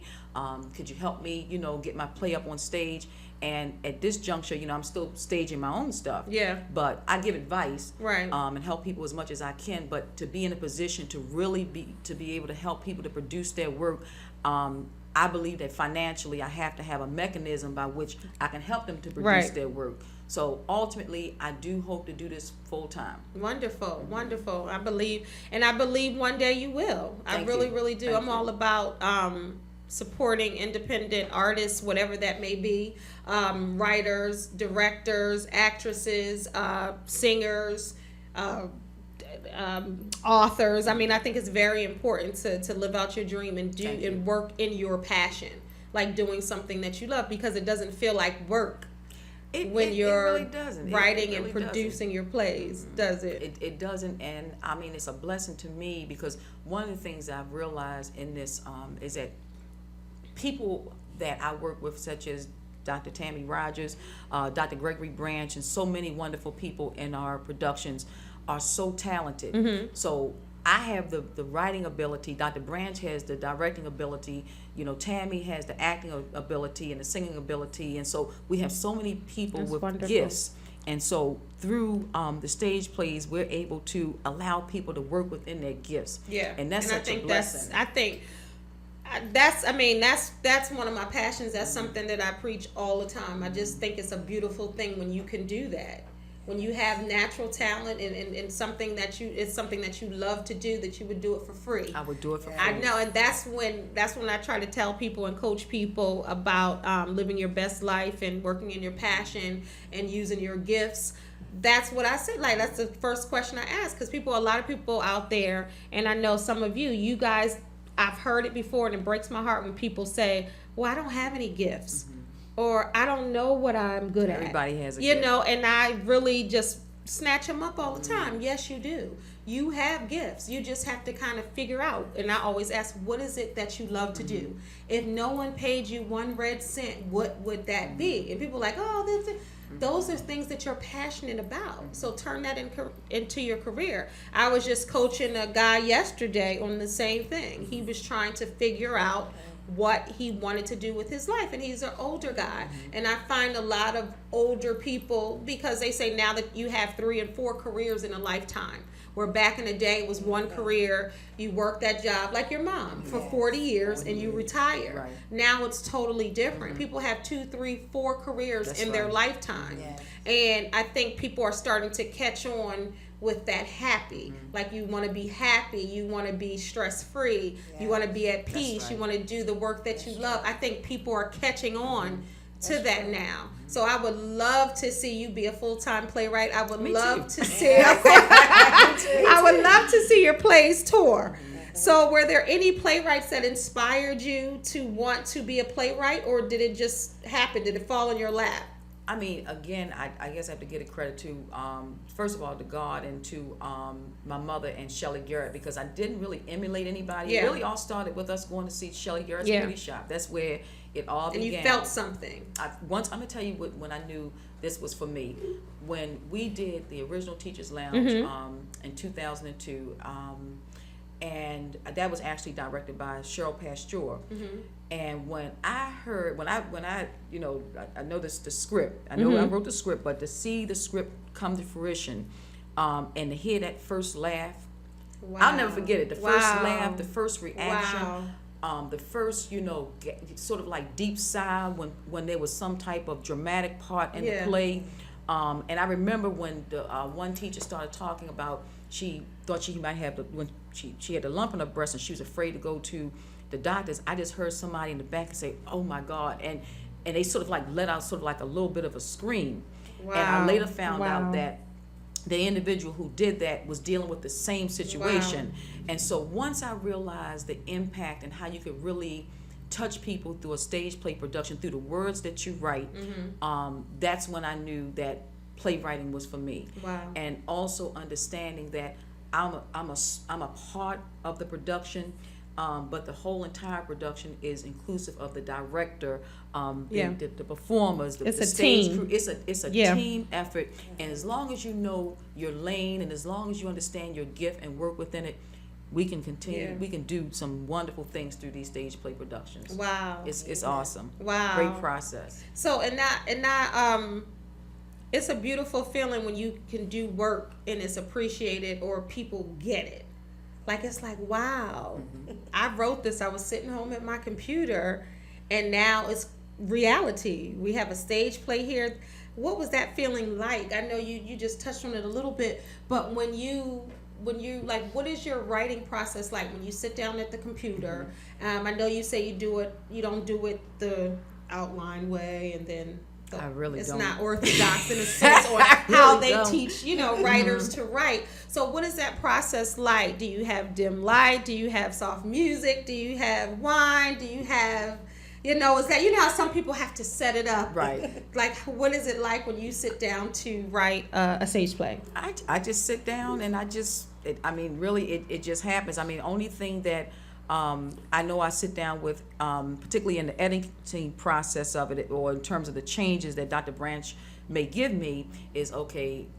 Speaker 2: Could you help me, get my play up on stage? And at this juncture, I'm still staging my own stuff.
Speaker 1: Yeah.
Speaker 2: But I give advice.
Speaker 1: Right.
Speaker 2: And help people as much as I can. But to be in a position to really be able to help people to produce their work, I believe that financially I have to have a mechanism by which I can help them to produce their work. So ultimately, I do hope to do this full time.
Speaker 1: Wonderful, wonderful. I believe one day you will.
Speaker 2: Thank
Speaker 1: I really,
Speaker 2: you.
Speaker 1: really do.
Speaker 2: Thank
Speaker 1: I'm
Speaker 2: you.
Speaker 1: all about supporting independent artists, whatever that may be, writers, directors, actresses, singers, authors. I mean, I think it's very important to live out your dream and do and work in your passion, like doing something that you love, because it doesn't feel like work. When you're
Speaker 2: really doesn't.
Speaker 1: writing
Speaker 2: really
Speaker 1: and producing your plays, does it?
Speaker 2: It doesn't, and I mean, it's a blessing to me, because one of the things I've realized in this is that people that I work with, such as Dr. Tammi Rogers, Dr. Gregory Branch, and so many wonderful people in our productions are so talented. So I have the writing ability. Dr. Branch has the directing ability. Tammi has the acting ability and the singing ability. And so we have so many people with gifts. And so through the stage plays, we're able to allow people to work within their gifts.
Speaker 1: Yeah.
Speaker 2: And that's such a blessing.
Speaker 1: That's one of my passions. That's something that I preach all the time. I just think it's a beautiful thing when you can do that. When you have natural talent and something that you love to do, that you would do it for free.
Speaker 2: I would do it for free.
Speaker 1: I know, and that's when I try to tell people and coach people about living your best life and working in your passion and using your gifts. That's what I said. Like, that's the first question I ask, because a lot of people out there, and I know some of you guys, I've heard it before, and it breaks my heart when people say, "Well, I don't have any gifts." or I don't know what I'm good at.
Speaker 2: Everybody has a
Speaker 1: you
Speaker 2: gift.
Speaker 1: know, and I really just snatch them up all the time. Yes, you do. You have gifts. You just have to kind of figure out. And I always ask, what is it that you love to do? If no one paid you 1 red cent, what would that be? And people are like, oh, those are things that you're passionate about. So turn that into your career. I was just coaching a guy yesterday on the same thing. He was trying to figure out what he wanted to do with his life, and he's an older guy. And I find a lot of older people, because they say now that you have 3 and 4 careers in a lifetime, where back in the day it was one career, you worked that job like your mom for 40 years and you retire.
Speaker 2: Right.
Speaker 1: Now it's totally different. People have 2, 3, 4 careers
Speaker 2: That's
Speaker 1: in their
Speaker 2: right.
Speaker 1: lifetime.
Speaker 3: Yes.
Speaker 1: And I think people are starting to catch on with that happy. Like, you want to be happy, you want to be stress free, you want to be at peace,
Speaker 2: right.
Speaker 1: you want to do the work that you love. I think people are catching on to that now. So I would love to see you be a full-time playwright. I would love to see I would love to see your plays tour. So were there any playwrights that inspired you to want to be a playwright, or did it just happen? Did it fall in your lap?
Speaker 2: I mean, again, I guess I have to give a credit to, first of all, to God, and to my mother and Shelley Garrett, because I didn't really emulate anybody.
Speaker 1: Yeah.
Speaker 2: It really all started with us going to see Shelley Garrett's
Speaker 1: Yeah.
Speaker 2: beauty shop. That's where it all
Speaker 1: And
Speaker 2: began.
Speaker 1: you felt something.
Speaker 2: I'm going to tell you when I knew this was for me. When we did the original Teachers Lounge in 2002, and that was actually directed by Cheryl Pasteur. And when I heard, when I you know, I know the script. I know I wrote the script, but to see the script come to fruition, and to hear that first laugh,
Speaker 1: Wow.
Speaker 2: I'll never forget it. The first
Speaker 1: Wow.
Speaker 2: laugh, the first reaction.
Speaker 1: Wow.
Speaker 2: The first, you know, sort of like deep sigh when there was some type of dramatic part in the play. And I remember when the one teacher started talking about, she thought she might have, when she had a lump in her breast and she was afraid to go to the doctors. I just heard somebody in the back say, "Oh my God!" And they sort of like let out sort of like a little bit of a scream.
Speaker 1: Wow.
Speaker 2: And I later found
Speaker 1: Wow.
Speaker 2: out that the individual who did that was dealing with the same situation. And so once I realized the impact and how you could really touch people through a stage play production, through the words that you write, that's when I knew that playwriting was for me.
Speaker 1: Wow.
Speaker 2: And also understanding that I'm a part of the production, but the whole entire production is inclusive of the director, the performers, the
Speaker 1: It's a
Speaker 2: stage
Speaker 1: team.
Speaker 2: crew. It's a team effort, and as long as you know your lane, and as long as you understand your gift and work within it, we can continue.
Speaker 1: Yeah.
Speaker 2: We can do some wonderful things through these stage play productions.
Speaker 1: Wow.
Speaker 2: It's awesome.
Speaker 1: Wow.
Speaker 2: Great process.
Speaker 1: So it's a beautiful feeling when you can do work and it's appreciated or people get it. Like, it's like, wow, I wrote this. I was sitting home at my computer, and now it's reality. We have a stage play here. What was that feeling like? I know you just touched on it a little bit, but when you like, what is your writing process like when you sit down at the computer? I know you say you don't do it the outline way, and then
Speaker 2: I really
Speaker 1: it's
Speaker 2: don't.
Speaker 1: not orthodox in a sense, or how
Speaker 2: really
Speaker 1: they
Speaker 2: don't.
Speaker 1: teach, writers to write. So what is that process like? Do you have dim light? Do you have soft music? Do you have wine? Do you have, is that, how some people have to set it up?
Speaker 2: Right.
Speaker 1: Like, what is it like when you sit down to write a stage play?
Speaker 2: I just sit down and it just happens. I mean, only thing that I know I sit down with, particularly in the editing process of it, or in terms of the changes that Dr. Branch may give me, is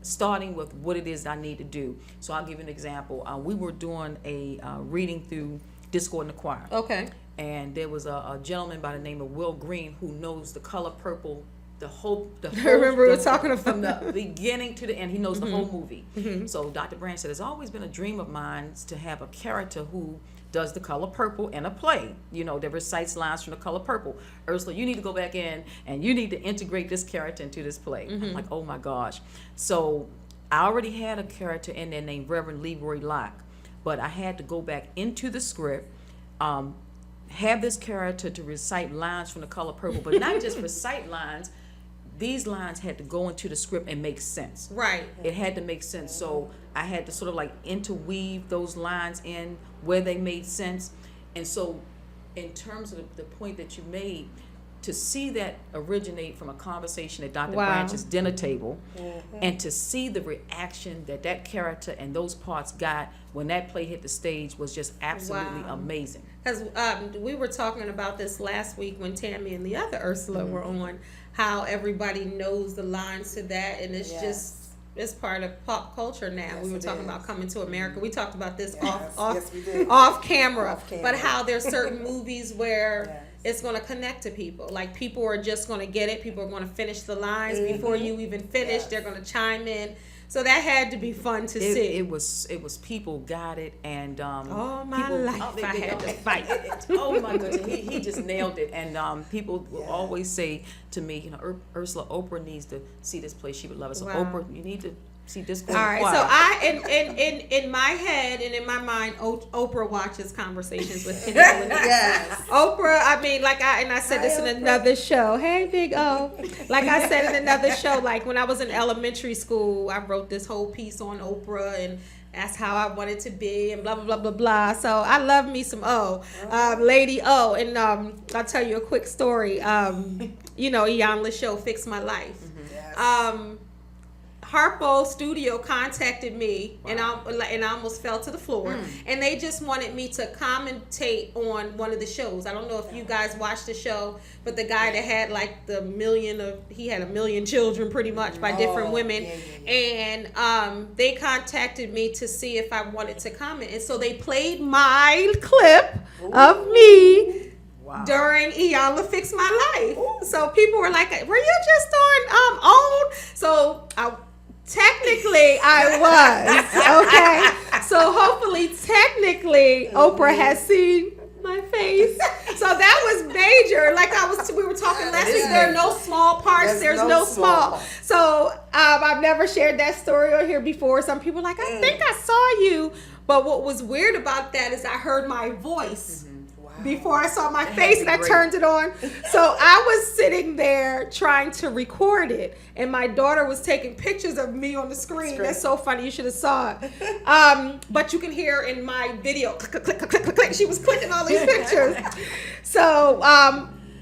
Speaker 2: starting with what it is I need to do. So I'll give you an example. We were doing a reading through Discord in the Choir.
Speaker 1: Okay.
Speaker 2: And there was a gentleman by the name of Will Green who knows the color purple, the whole
Speaker 1: I remember we were talking about
Speaker 2: from the beginning to the end. He knows the whole movie. So Dr. Branch said, it's always been a dream of mine to have a character who does the color purple in a play, that recites lines from the color purple. Ursula, you need to go back in and you need to integrate this character into this play. I'm like, oh my gosh. So I already had a character in there named Reverend Leroy Locke, but I had to go back into the script, have this character to recite lines from the color purple, but not just recite lines. These lines had to go into the script and make sense.
Speaker 1: Right.
Speaker 2: It had to make sense. So I had to sort of like interweave those lines in where they made sense. And so in terms of the point that you made, to see that originate from a conversation at Dr.
Speaker 1: Wow.
Speaker 2: Branch's dinner table, and to see the reaction that that character and those parts got when that play hit the stage was just absolutely
Speaker 1: Wow.
Speaker 2: amazing.
Speaker 1: Because we were talking about this last week when Tammy and the other Ursula were on, how everybody knows the lines to that, and it's just, it's part of pop culture now.
Speaker 3: Yes,
Speaker 1: We were
Speaker 3: it
Speaker 1: talking
Speaker 3: is.
Speaker 1: about Coming to America. We talked about this
Speaker 3: Yes,
Speaker 1: off
Speaker 3: yes, we did.
Speaker 1: off camera,
Speaker 3: Off camera.
Speaker 1: but how there's certain movies where
Speaker 3: Yes.
Speaker 1: it's going to connect to people. Like, people are just going to get it. People are going to finish the lines before you even finish.
Speaker 3: Yes.
Speaker 1: They're going to chime in. So that had to be fun to see.
Speaker 2: It was people got it, and
Speaker 1: All my
Speaker 2: people,
Speaker 1: life I had to fight.
Speaker 2: Oh my goodness, he just nailed it. And people will always say to me, you know, Ursula, Oprah needs to see this play. She would love it. So
Speaker 1: Wow.
Speaker 2: Oprah, you need to see this.
Speaker 1: All right, so in my head and in my mind, Oprah watches Conversations with Kendell and Lenice.
Speaker 3: Yes.
Speaker 1: Oprah, I mean, I said this in
Speaker 3: Hi, Oprah.
Speaker 1: another show. Hey, Big O. Like I said in another show, like when I was in elementary school, I wrote this whole piece on Oprah, and that's how I wanted to be, and blah, blah, blah, blah, blah. So I love me some Lady O. And I'll tell you a quick story. You know, Iyanla's show, Fix My Life.
Speaker 3: Yes.
Speaker 1: Harpo Studio contacted me, and I almost fell to the floor. And they just wanted me to commentate on one of the shows. I don't know if you guys watched the show, but the guy that had like he had 1 million children pretty much by different women. And they contacted me to see if I wanted to comment. And so they played my clip of me during Iyanla Fix My Life. So people were like, were you just on OWN? So technically I was, okay? So hopefully technically Oprah has seen my face. So that was major. Like we were talking last week, there are no small parts. There's no small
Speaker 3: parts.
Speaker 1: So I've never shared that story on here before. Some people are like, I think I saw you. But what was weird about that is I heard my voice before I saw my face, and I turned it on. So I was sitting there trying to record it, and my daughter was taking pictures of me on the screen. That's so funny. You should have saw it. But you can hear in my video, click, click, click, click, click, click. She was clicking all these pictures. So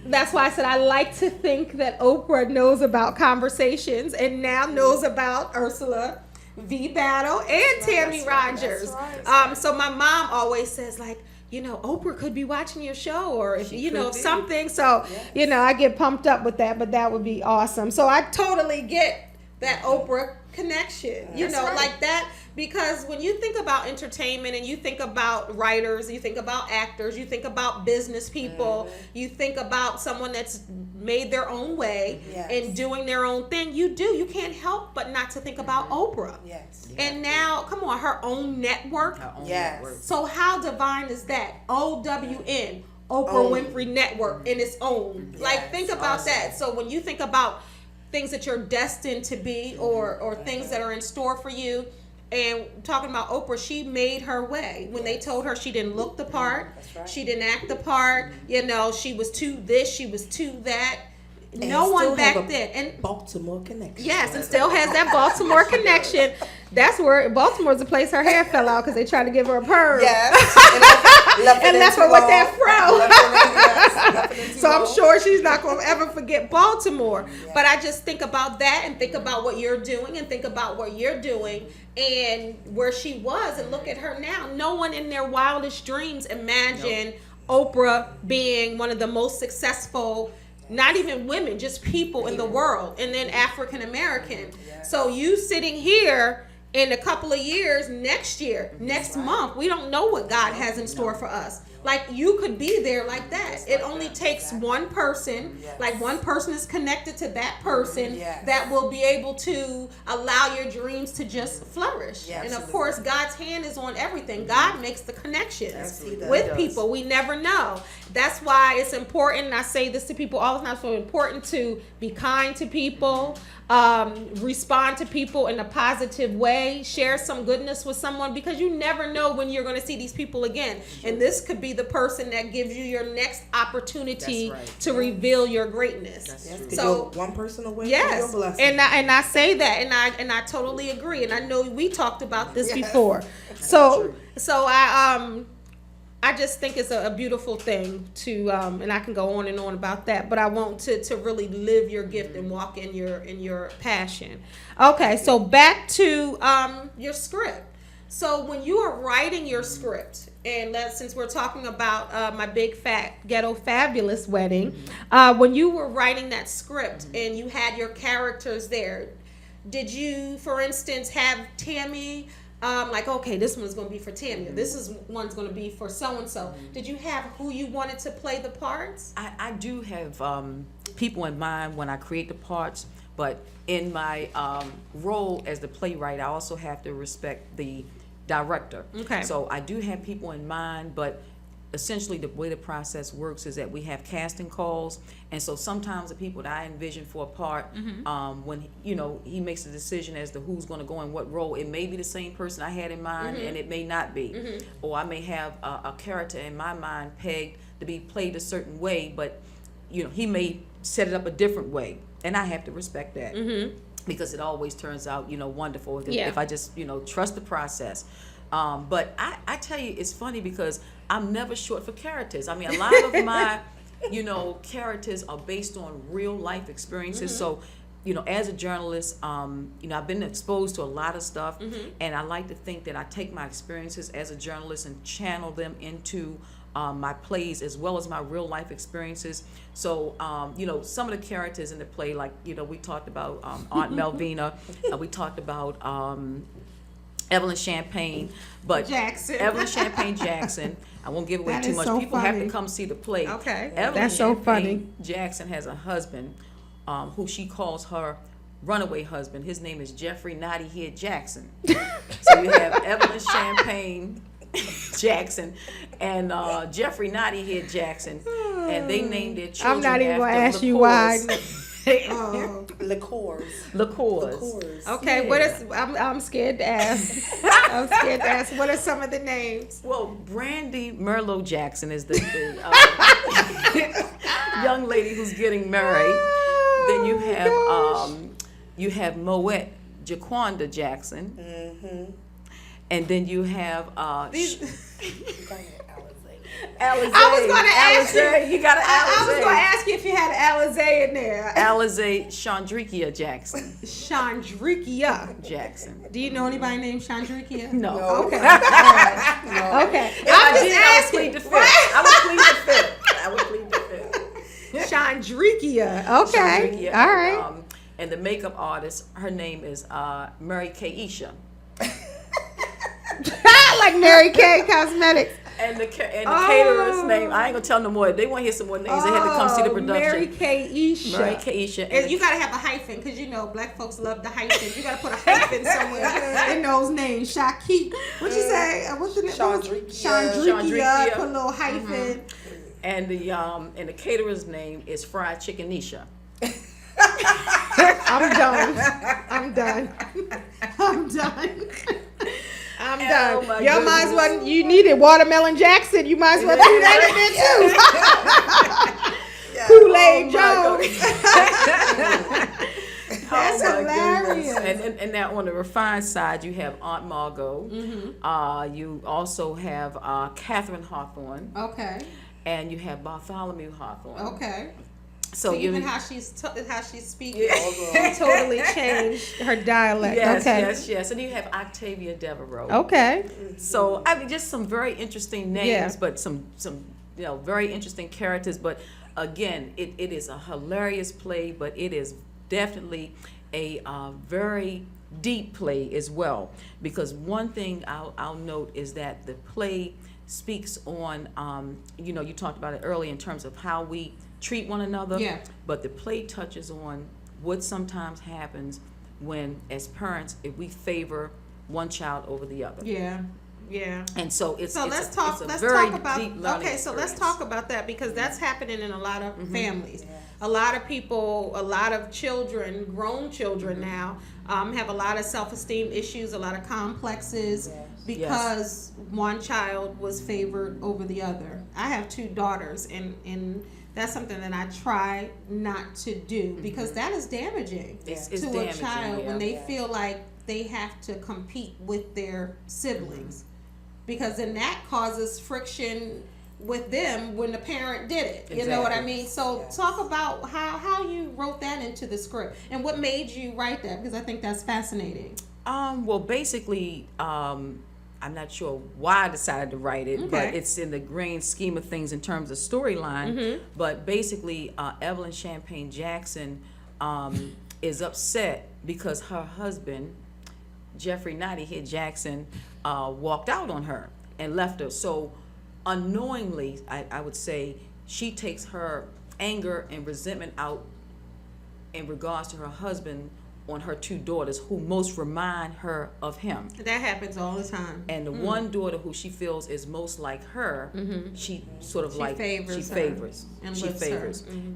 Speaker 1: that's why I said I like to think that Oprah knows about Conversations and now knows about Ursula V. Battle and Tammi Rogers.
Speaker 3: That's right.
Speaker 1: So my mom always says, like, you know, Oprah could be watching your show, or if you know something. So, you know, I get pumped up with that, but that would be awesome. So I totally get that Oprah connection, you know, like that, because when you think about entertainment and you think about writers, you think about actors, you think about business people, you think about someone that's made their own way and doing their own thing, you can't help but not to think about Oprah.
Speaker 3: Yes.
Speaker 1: And now, come on, her own network.
Speaker 3: Yes.
Speaker 1: So how divine is that? OWN, Oprah Winfrey Network in its own. Like, think about that. So when you think about things that you're destined to be, or things that are in store for you, and talking about Oprah, she made her way. When they told her she didn't look the part, she didn't act the part, you know, she was too this, she was too that.
Speaker 3: And
Speaker 1: no
Speaker 3: still
Speaker 1: one
Speaker 3: have
Speaker 1: back
Speaker 3: a
Speaker 1: then. And
Speaker 3: Baltimore connection.
Speaker 1: yes, it still has that Baltimore connection. That's where Baltimore's the place her hair fell out because they tried to give her a perm.
Speaker 3: Yes.
Speaker 1: And left her with that fro. So I'm sure she's not going to ever forget Baltimore. But I just think about that and think about what you're doing and think about what you're doing and where she was, and look at her now. No one in their wildest dreams imagined Oprah being one of the most successful, not even women, just people in the world, and then African American. So you sitting here in a couple of years, next month, we don't know what God has in store for us. Like, you could be there like that. It only takes one person, like one person is connected to that person that will be able to allow your dreams to just flourish. And of course, God's hand is on everything. God makes the connections with people. We never know. That's why it's important, and I say this to people all the time, so important to be kind to people, respond to people in a positive way, share some goodness with someone, because you never know when you're going to see these people again. And this could be the person that gives you your next opportunity to reveal your greatness. So
Speaker 3: one person away from your blessing.
Speaker 1: and I say that, and I totally agree, and I know we talked about this before. So I just think it's a beautiful thing to, and I can go on and on about that, but I want to really live your gift and walk in your passion. Okay, so back to your script. So when you are writing your script, and since we're talking about my big fat ghetto fabulous wedding, when you were writing that script and you had your characters there, did you, for instance, have Tammi? Like, okay, this one's going to be for Tammi. One's going to be for so-and-so. Did you have who you wanted to play the parts?
Speaker 2: I do have people in mind when I create the parts, but in my role as the playwright, I also have to respect the director.
Speaker 1: Okay.
Speaker 2: So I do have people in mind, but essentially the way the process works is that we have casting calls, and so sometimes the people that I envision for a part, when he makes a decision as to who's going to go in what role, it may be the same person I had in mind, and it may not be, or I may have a character in my mind pegged to be played a certain way, but he may set it up a different way, and I have to respect that. Because it always turns out wonderful if I just trust the process. But I tell you, it's funny because I'm never short for characters. I mean, a lot of my, characters are based on real life experiences. So, as a journalist, I've been exposed to a lot of stuff, and I like to think that I take my experiences as a journalist and channel them into my plays as well as my real life experiences. So, some of the characters in the play, like, we talked about Aunt Melvina, we talked about Evelyn Champagne, but
Speaker 1: Jackson.
Speaker 2: Evelyn Champagne Jackson. I won't give away
Speaker 1: That
Speaker 2: too
Speaker 1: is
Speaker 2: much.
Speaker 1: so
Speaker 2: People
Speaker 1: funny.
Speaker 2: have to come see the play.
Speaker 1: Okay.
Speaker 2: Evelyn
Speaker 1: That's so
Speaker 2: Champagne
Speaker 1: funny.
Speaker 2: Jackson has a husband who she calls her runaway husband. His name is Jeffrey Naughty Head Jackson. So you have Evelyn Champagne Jackson and Jeffrey Naughty Head Jackson, and they named their children.
Speaker 1: I'm not even going to
Speaker 2: after
Speaker 1: ask you why.
Speaker 3: Liqueurs.
Speaker 1: Okay,
Speaker 2: Yeah.
Speaker 1: what is? I'm scared to ask. I'm scared to ask. What are some of the names?
Speaker 2: Well, Brandy Merlot Jackson is the young lady who's getting married. Then you have Moet Jaquanda Jackson, and then you have Alizé.
Speaker 1: I was going to ask you.
Speaker 2: You got an
Speaker 1: I was
Speaker 2: Alizé.
Speaker 1: going to ask you if you had Alizé in there.
Speaker 2: Alizé Chandrikia Jackson.
Speaker 1: Chandrikia
Speaker 2: Jackson.
Speaker 1: Do you know anybody named Chandrikia?
Speaker 2: No.
Speaker 1: Okay. All right. Okay.
Speaker 2: If I
Speaker 1: I'm
Speaker 2: did,
Speaker 1: just
Speaker 2: I would plead
Speaker 1: asking.
Speaker 2: the fifth. I would plead the fifth.
Speaker 1: Chandrikia. Okay.
Speaker 2: Chandrikia.
Speaker 1: All right.
Speaker 2: And the makeup artist, her name is Mary Keisha.
Speaker 1: Like Mary Kay Cosmetics.
Speaker 2: And the caterer's name, I ain't gonna tell no more. They want to hear some more names. They had to come see the production.
Speaker 1: Mary Keisha.
Speaker 2: Mary Keisha.
Speaker 1: And you gotta have a hyphen because black folks love the hyphen. You gotta put a hyphen somewhere in those names. Shaki. What'd you say? What's the name? Chandrikia. Put a little hyphen.
Speaker 2: And the caterer's name is Fried Chickenisha.
Speaker 1: I'm done. I'm done.
Speaker 2: Oh my
Speaker 1: Y'all might as
Speaker 2: goodness.
Speaker 1: well. You needed Watermelon Jackson. You might as well do that in there too. Kool-Aid Jones. That's hilarious.
Speaker 2: And now on the refined side, you have Aunt Margot. You also have Catherine Hawthorne.
Speaker 1: Okay.
Speaker 2: And you have Bartholomew Hawthorne.
Speaker 1: Okay.
Speaker 2: So
Speaker 1: even how she's speaking totally changed her dialect.
Speaker 2: Yes. And you have Octavia Devereaux.
Speaker 1: Okay.
Speaker 2: So I mean, just some very interesting names, but some very interesting characters. But again, it is a hilarious play, but it is definitely a very deep play as well. Because one thing I'll note is that the play speaks on, you talked about it earlier in terms of how we treat one another.
Speaker 1: Yeah.
Speaker 2: But the play touches on what sometimes happens when, as parents, if we favor one child over the other.
Speaker 1: Yeah. Yeah.
Speaker 2: And so
Speaker 1: let's talk about let's talk about that because that's happening in a lot of families. Yeah. A lot of people, a lot of children, grown children now, have a lot of self-esteem issues, a lot of complexes because one child was favored over the other. I have 2 daughters and that's something that I try not to do because that is damaging to a child when they feel like they have to compete with their siblings. because then that causes friction with them when the parent did it. You know what I mean? So talk about how you wrote that into the script and what made you write that, because I think that's fascinating.
Speaker 2: Well, basically, I'm not sure why I decided to write it, but it's in the grand scheme of things in terms of storyline. But basically, Evelyn Champagne Jackson is upset because her husband, Jeffrey Nottinghead Jackson, walked out on her and left her. So unknowingly, I would say, she takes her anger and resentment out in regards to her husband on her two daughters, who most remind her of him.
Speaker 1: That happens all the time.
Speaker 2: And the one daughter who she feels is most like her, she sort of favors.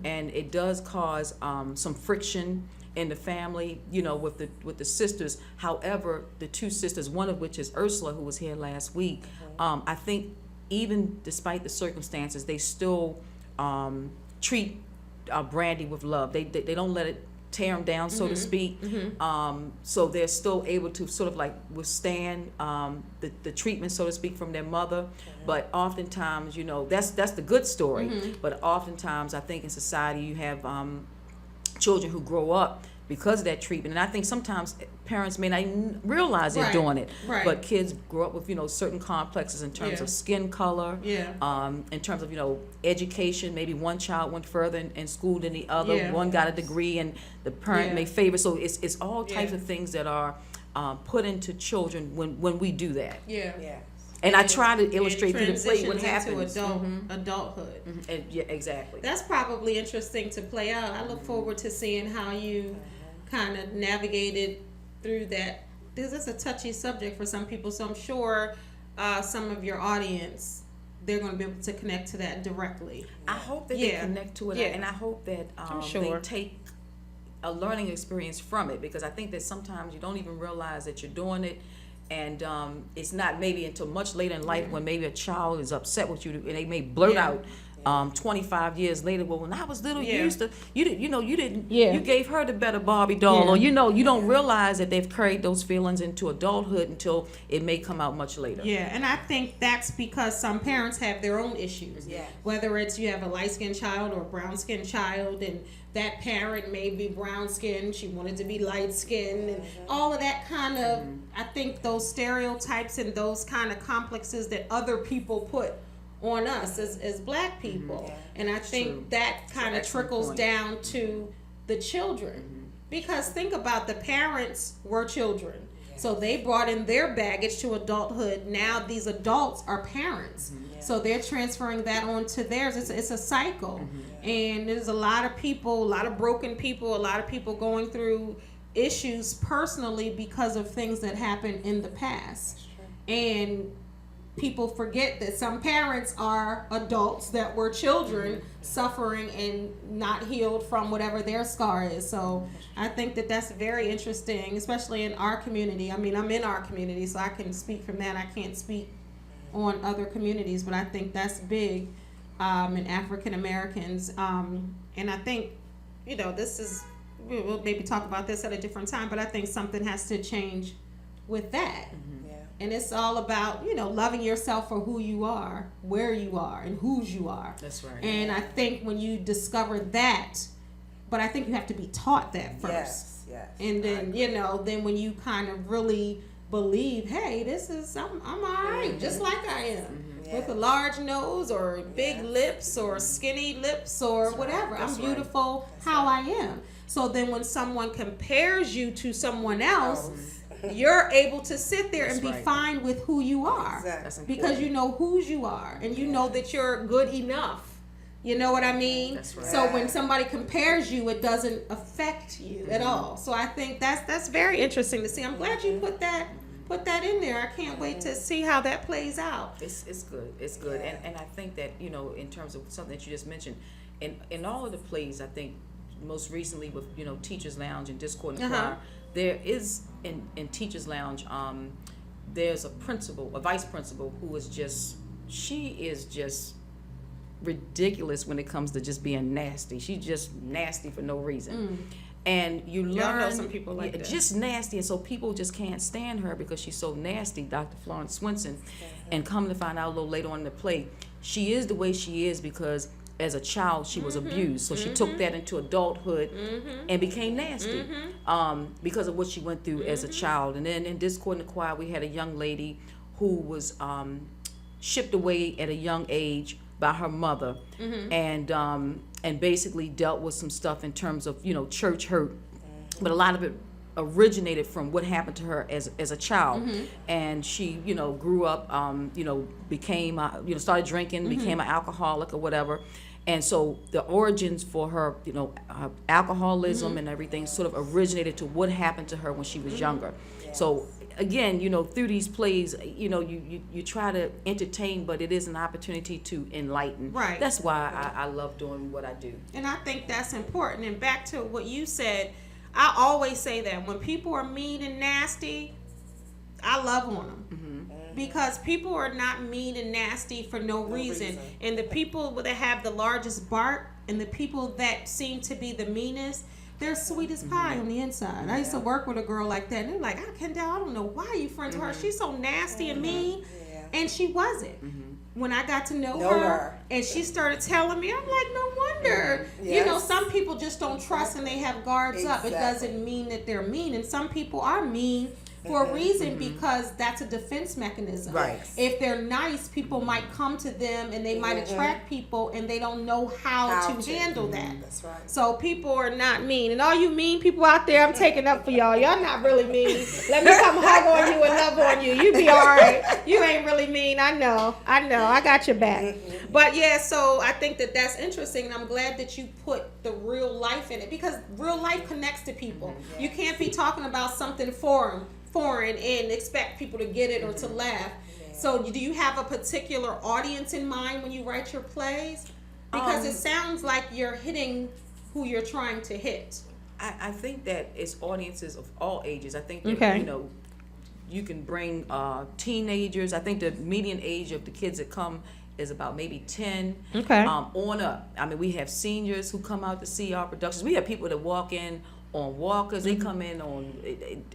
Speaker 2: And it does cause some friction in the family, you know, with the sisters. However, the two sisters, one of which is Ursula, who was here last week, I think even despite the circumstances, they still treat Brandy with love. They don't let it tear them down, so to speak. So they're still able to sort of like withstand the treatment, so to speak, from their mother. But oftentimes, you know, that's the good story. But oftentimes, I think in society, you have children who grow up because of that treatment. And I think sometimes parents may not even realize they're doing it. But kids grow up with, you know, certain complexes in terms of skin color, in terms of, you know, education. Maybe one child went further in school than the other. One got a degree and the parent may favor. So it's all types of things that are put into children when we do that. And I try to illustrate through the play what happens.
Speaker 1: Adulthood.
Speaker 2: And exactly.
Speaker 1: That's probably interesting to play out. I look forward to seeing how you kind of navigated through that. This is a touchy subject for some people, so I'm sure some of your audience, they're going to be able to connect to that directly.
Speaker 2: I hope that they connect to it, and I hope that they take a learning experience from it, because I think that sometimes you don't even realize that you're doing it. And it's not maybe until much later in life when maybe a child is upset with you and they may blurt out 25 years later, well, when I was little, you gave her the better Barbie doll, or you don't realize that they've carried those feelings into adulthood until it may come out much later.
Speaker 1: And I think that's because some parents have their own issues. Whether it's you have a light-skinned child or a brown-skinned child, and that parent may be brown-skinned, she wanted to be light-skinned, and all of that kind of, I think those stereotypes and those kind of complexes that other people put on us as black people. And I think that kind of trickles down to the children. Because think about, the parents were children. So they brought in their baggage to adulthood. Now these adults are parents. So they're transferring that on to theirs. It's a cycle. And there's a lot of people, a lot of broken people, a lot of people going through issues personally because of things that happened in the past. And people forget that some parents are adults that were children suffering and not healed from whatever their scar is. So I think that that's very interesting, especially in our community. I mean, I'm in our community, so I can speak from that. I can't speak on other communities, but I think that's big in African Americans. And I think, we'll maybe talk about this at a different time, but I think something has to change with that. And it's all about, loving yourself for who you are, where you are, and whose you are.
Speaker 2: That's right.
Speaker 1: And I think when you discover that, but I think you have to be taught that first.
Speaker 3: Yes.
Speaker 1: And then, then when you kind of really believe, hey, I'm all right, just like I am. With a large nose or big lips or skinny lips or whatever. I'm beautiful how I am. So then when someone compares you to someone else, you're able to sit there and be fine with who you are. Because you know whose you are, and you know that you're good enough. You know what I mean?
Speaker 2: That's right.
Speaker 1: So when somebody compares you, it doesn't affect you at all. So I think that's very interesting to see. I'm glad you put that in there. I can't wait to see how that plays out.
Speaker 2: It's good. And I think that, in terms of something that you just mentioned, in all of the plays, I think most recently with, Teachers Lounge and Discord and Choir, there is in Teachers Lounge, there's a vice principal who is just ridiculous when it comes to just being nasty. She's just nasty for no reason. And you learn,
Speaker 1: Y'all know some people like that.
Speaker 2: just nasty, and so people just can't stand her because she's so nasty, Dr. Florence Swinson. And come to find out a little later on in the play, she is the way she is because as a child she was abused, so she took that into adulthood and became nasty because of what she went through as a child. And then in Discord in the Choir, we had a young lady who was shipped away at a young age by her mother, and basically dealt with some stuff in terms of church hurt, but a lot of it originated from what happened to her as a child. And she grew up, became started drinking, became an alcoholic or whatever. And so the origins for her her alcoholism and everything sort of originated to what happened to her when she was younger. So again, through these plays, you try to entertain, but it is an opportunity to enlighten.
Speaker 1: Right.
Speaker 2: That's why I love doing what I do.
Speaker 1: And I think that's important. And back to what you said, I always say that when people are mean and nasty, I love on them. Because people are not mean and nasty for no reason. And the people that have the largest bark and the people that seem to be the meanest, they're sweet as pie on the inside. I used to work with a girl like that, and they're like, Kendell, I don't know why you friends with her. She's so nasty and mean. And she wasn't. When I got to know her and she started telling me, I'm like, no wonder. Some people just don't trust and they have guards up. It doesn't mean that they're mean. And some people are mean for a reason because that's a defense mechanism.
Speaker 2: Right.
Speaker 1: If they're nice, people might come to them and they might attract people and they don't know how to handle that.
Speaker 3: That's right.
Speaker 1: So people are not mean. And all you mean people out there, I'm taking up for y'all. Y'all not really mean. Let me come hug on you and love on you. You be all right. You ain't really mean. I know. I got your back. But yeah, so I think that that's interesting. And I'm glad that you put the real life in it because real life connects to people. You can't be talking about something foreign and expect people to get it or to laugh. So do you have a particular audience in mind when you write your plays? Because it sounds like you're hitting who you're trying to hit.
Speaker 2: I think that it's audiences of all ages. I think that, you can bring teenagers. I think the median age of the kids that come is about maybe 10 on up. I mean, we have seniors who come out to see our productions. We have people that walk in on walkers. They come in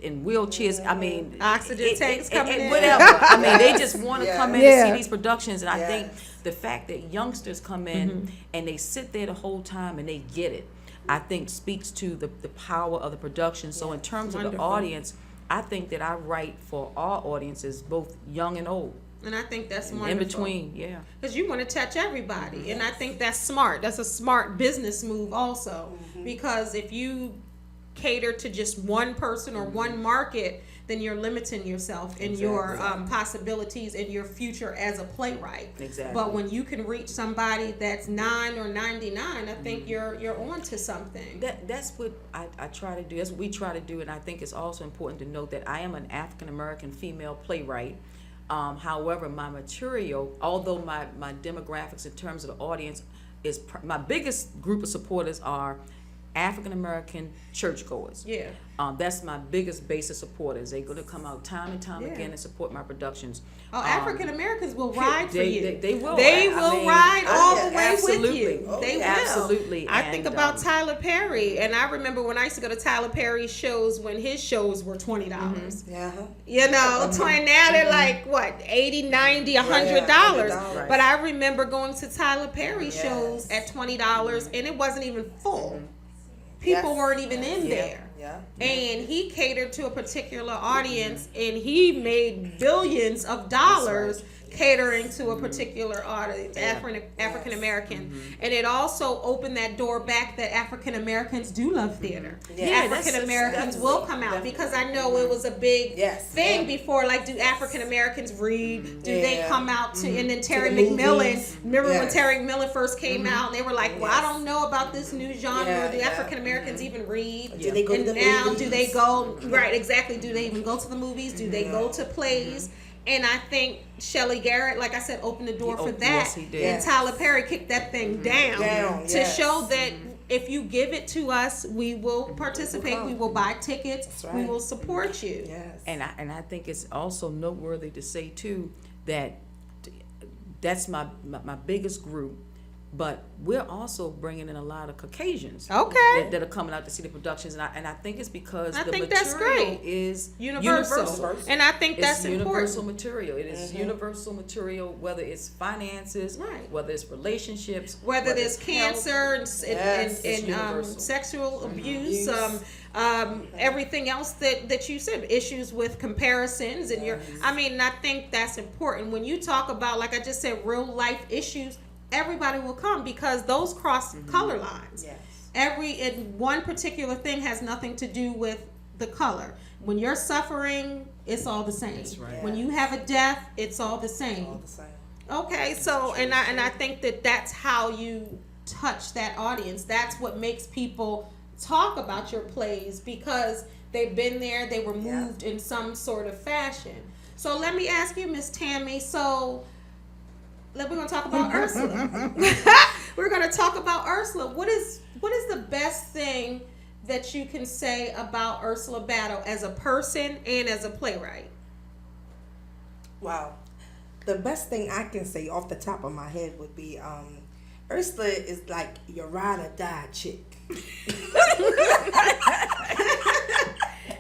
Speaker 2: in wheelchairs. I mean,
Speaker 1: oxygen tanks coming in.
Speaker 2: Whatever. I mean, they just want to come in and see these productions. And I think the fact that youngsters come in and they sit there the whole time and they get it, I think speaks to the power of the production. So in terms of the audience, I think that I write for all audiences, both young and old.
Speaker 1: And I think that's wonderful.
Speaker 2: In between,
Speaker 1: because you want to touch everybody, and I think that's smart. That's a smart business move also, because if you cater to just one person or one market, then you're limiting yourself in your possibilities and your future as a playwright.
Speaker 2: Exactly.
Speaker 1: But when you can reach somebody that's 9 or 99, I think you're on to something.
Speaker 2: That's what I try to do. That's what we try to do, and I think it's also important to note that I am an African American female playwright. However, my material, although my demographics in terms of the audience is my biggest group of supporters are African American churchgoers. That's my biggest base of supporters. They're going to come out time and time again and support my productions.
Speaker 1: African Americans will ride for you.
Speaker 2: They will.
Speaker 1: They will ride all the way with you.
Speaker 2: They will. Absolutely.
Speaker 1: I think about Tyler Perry, and I remember when I used to go to Tyler Perry's shows when his shows were $20. Now they're like what, $80, $90, $100. But I remember going to Tyler Perry shows at $20, and it wasn't even full. People weren't even in there. And he catered to a particular audience, and he made billions of dollars catering to a particular audience, African American. And it also opened that door back that African Americans do love theater. African Americans will come out, because I know it was a big thing before, like, do African Americans read? Do they come out to, and then Terry McMillan, remember when Terry McMillan first came out, and they were like, well, I don't know about this new genre. Do African Americans even read?
Speaker 3: Do they go to the movies?
Speaker 1: Do they go, right, exactly, do they even go to the movies? Do they go to plays? And I think Shelley Garrett, like I said, opened the door for that.
Speaker 2: Yes, he did.
Speaker 1: And Tyler Perry kicked that thing down to show that if you give it to us, we will participate. We will buy tickets. We will support you.
Speaker 2: And I think it's also noteworthy to say too that that's my biggest group. but we're also bringing in a lot of Caucasians.
Speaker 1: Okay.
Speaker 2: That are coming out to see the productions, and I think it's because
Speaker 1: I
Speaker 2: the
Speaker 1: think
Speaker 2: material
Speaker 1: that's great.
Speaker 2: is
Speaker 1: Universal. And I think that's
Speaker 2: it's universal
Speaker 1: important.
Speaker 2: material. It is universal material, whether it's finances,
Speaker 1: Right.
Speaker 2: whether it's relationships,
Speaker 1: Whether there's
Speaker 2: it's
Speaker 1: cancer
Speaker 2: health.
Speaker 3: Yes,
Speaker 2: it's
Speaker 1: and
Speaker 2: universal.
Speaker 1: sexual abuse,
Speaker 3: Abuse.
Speaker 1: everything else that you said, issues with comparisons, and and I think that's important. When you talk about, like I just said, real life issues, everybody will come because those cross color lines.
Speaker 3: Yes.
Speaker 1: One particular thing has nothing to do with the color. When you're suffering, it's all the same.
Speaker 2: That's right.
Speaker 1: When you have a death, it's all the same.
Speaker 3: All the same.
Speaker 1: Okay, so and I think that's how you touch that audience. That's what makes people talk about your plays, because they've been there, they were moved in some sort of fashion. So let me ask you, Miss Tammi. So we're going to talk about Ursula. We're going to talk about Ursula. What is the best thing that you can say about Ursula Battle as a person and as a playwright?
Speaker 3: Wow. The best thing I can say off the top of my head would be Ursula is like your ride or die chick.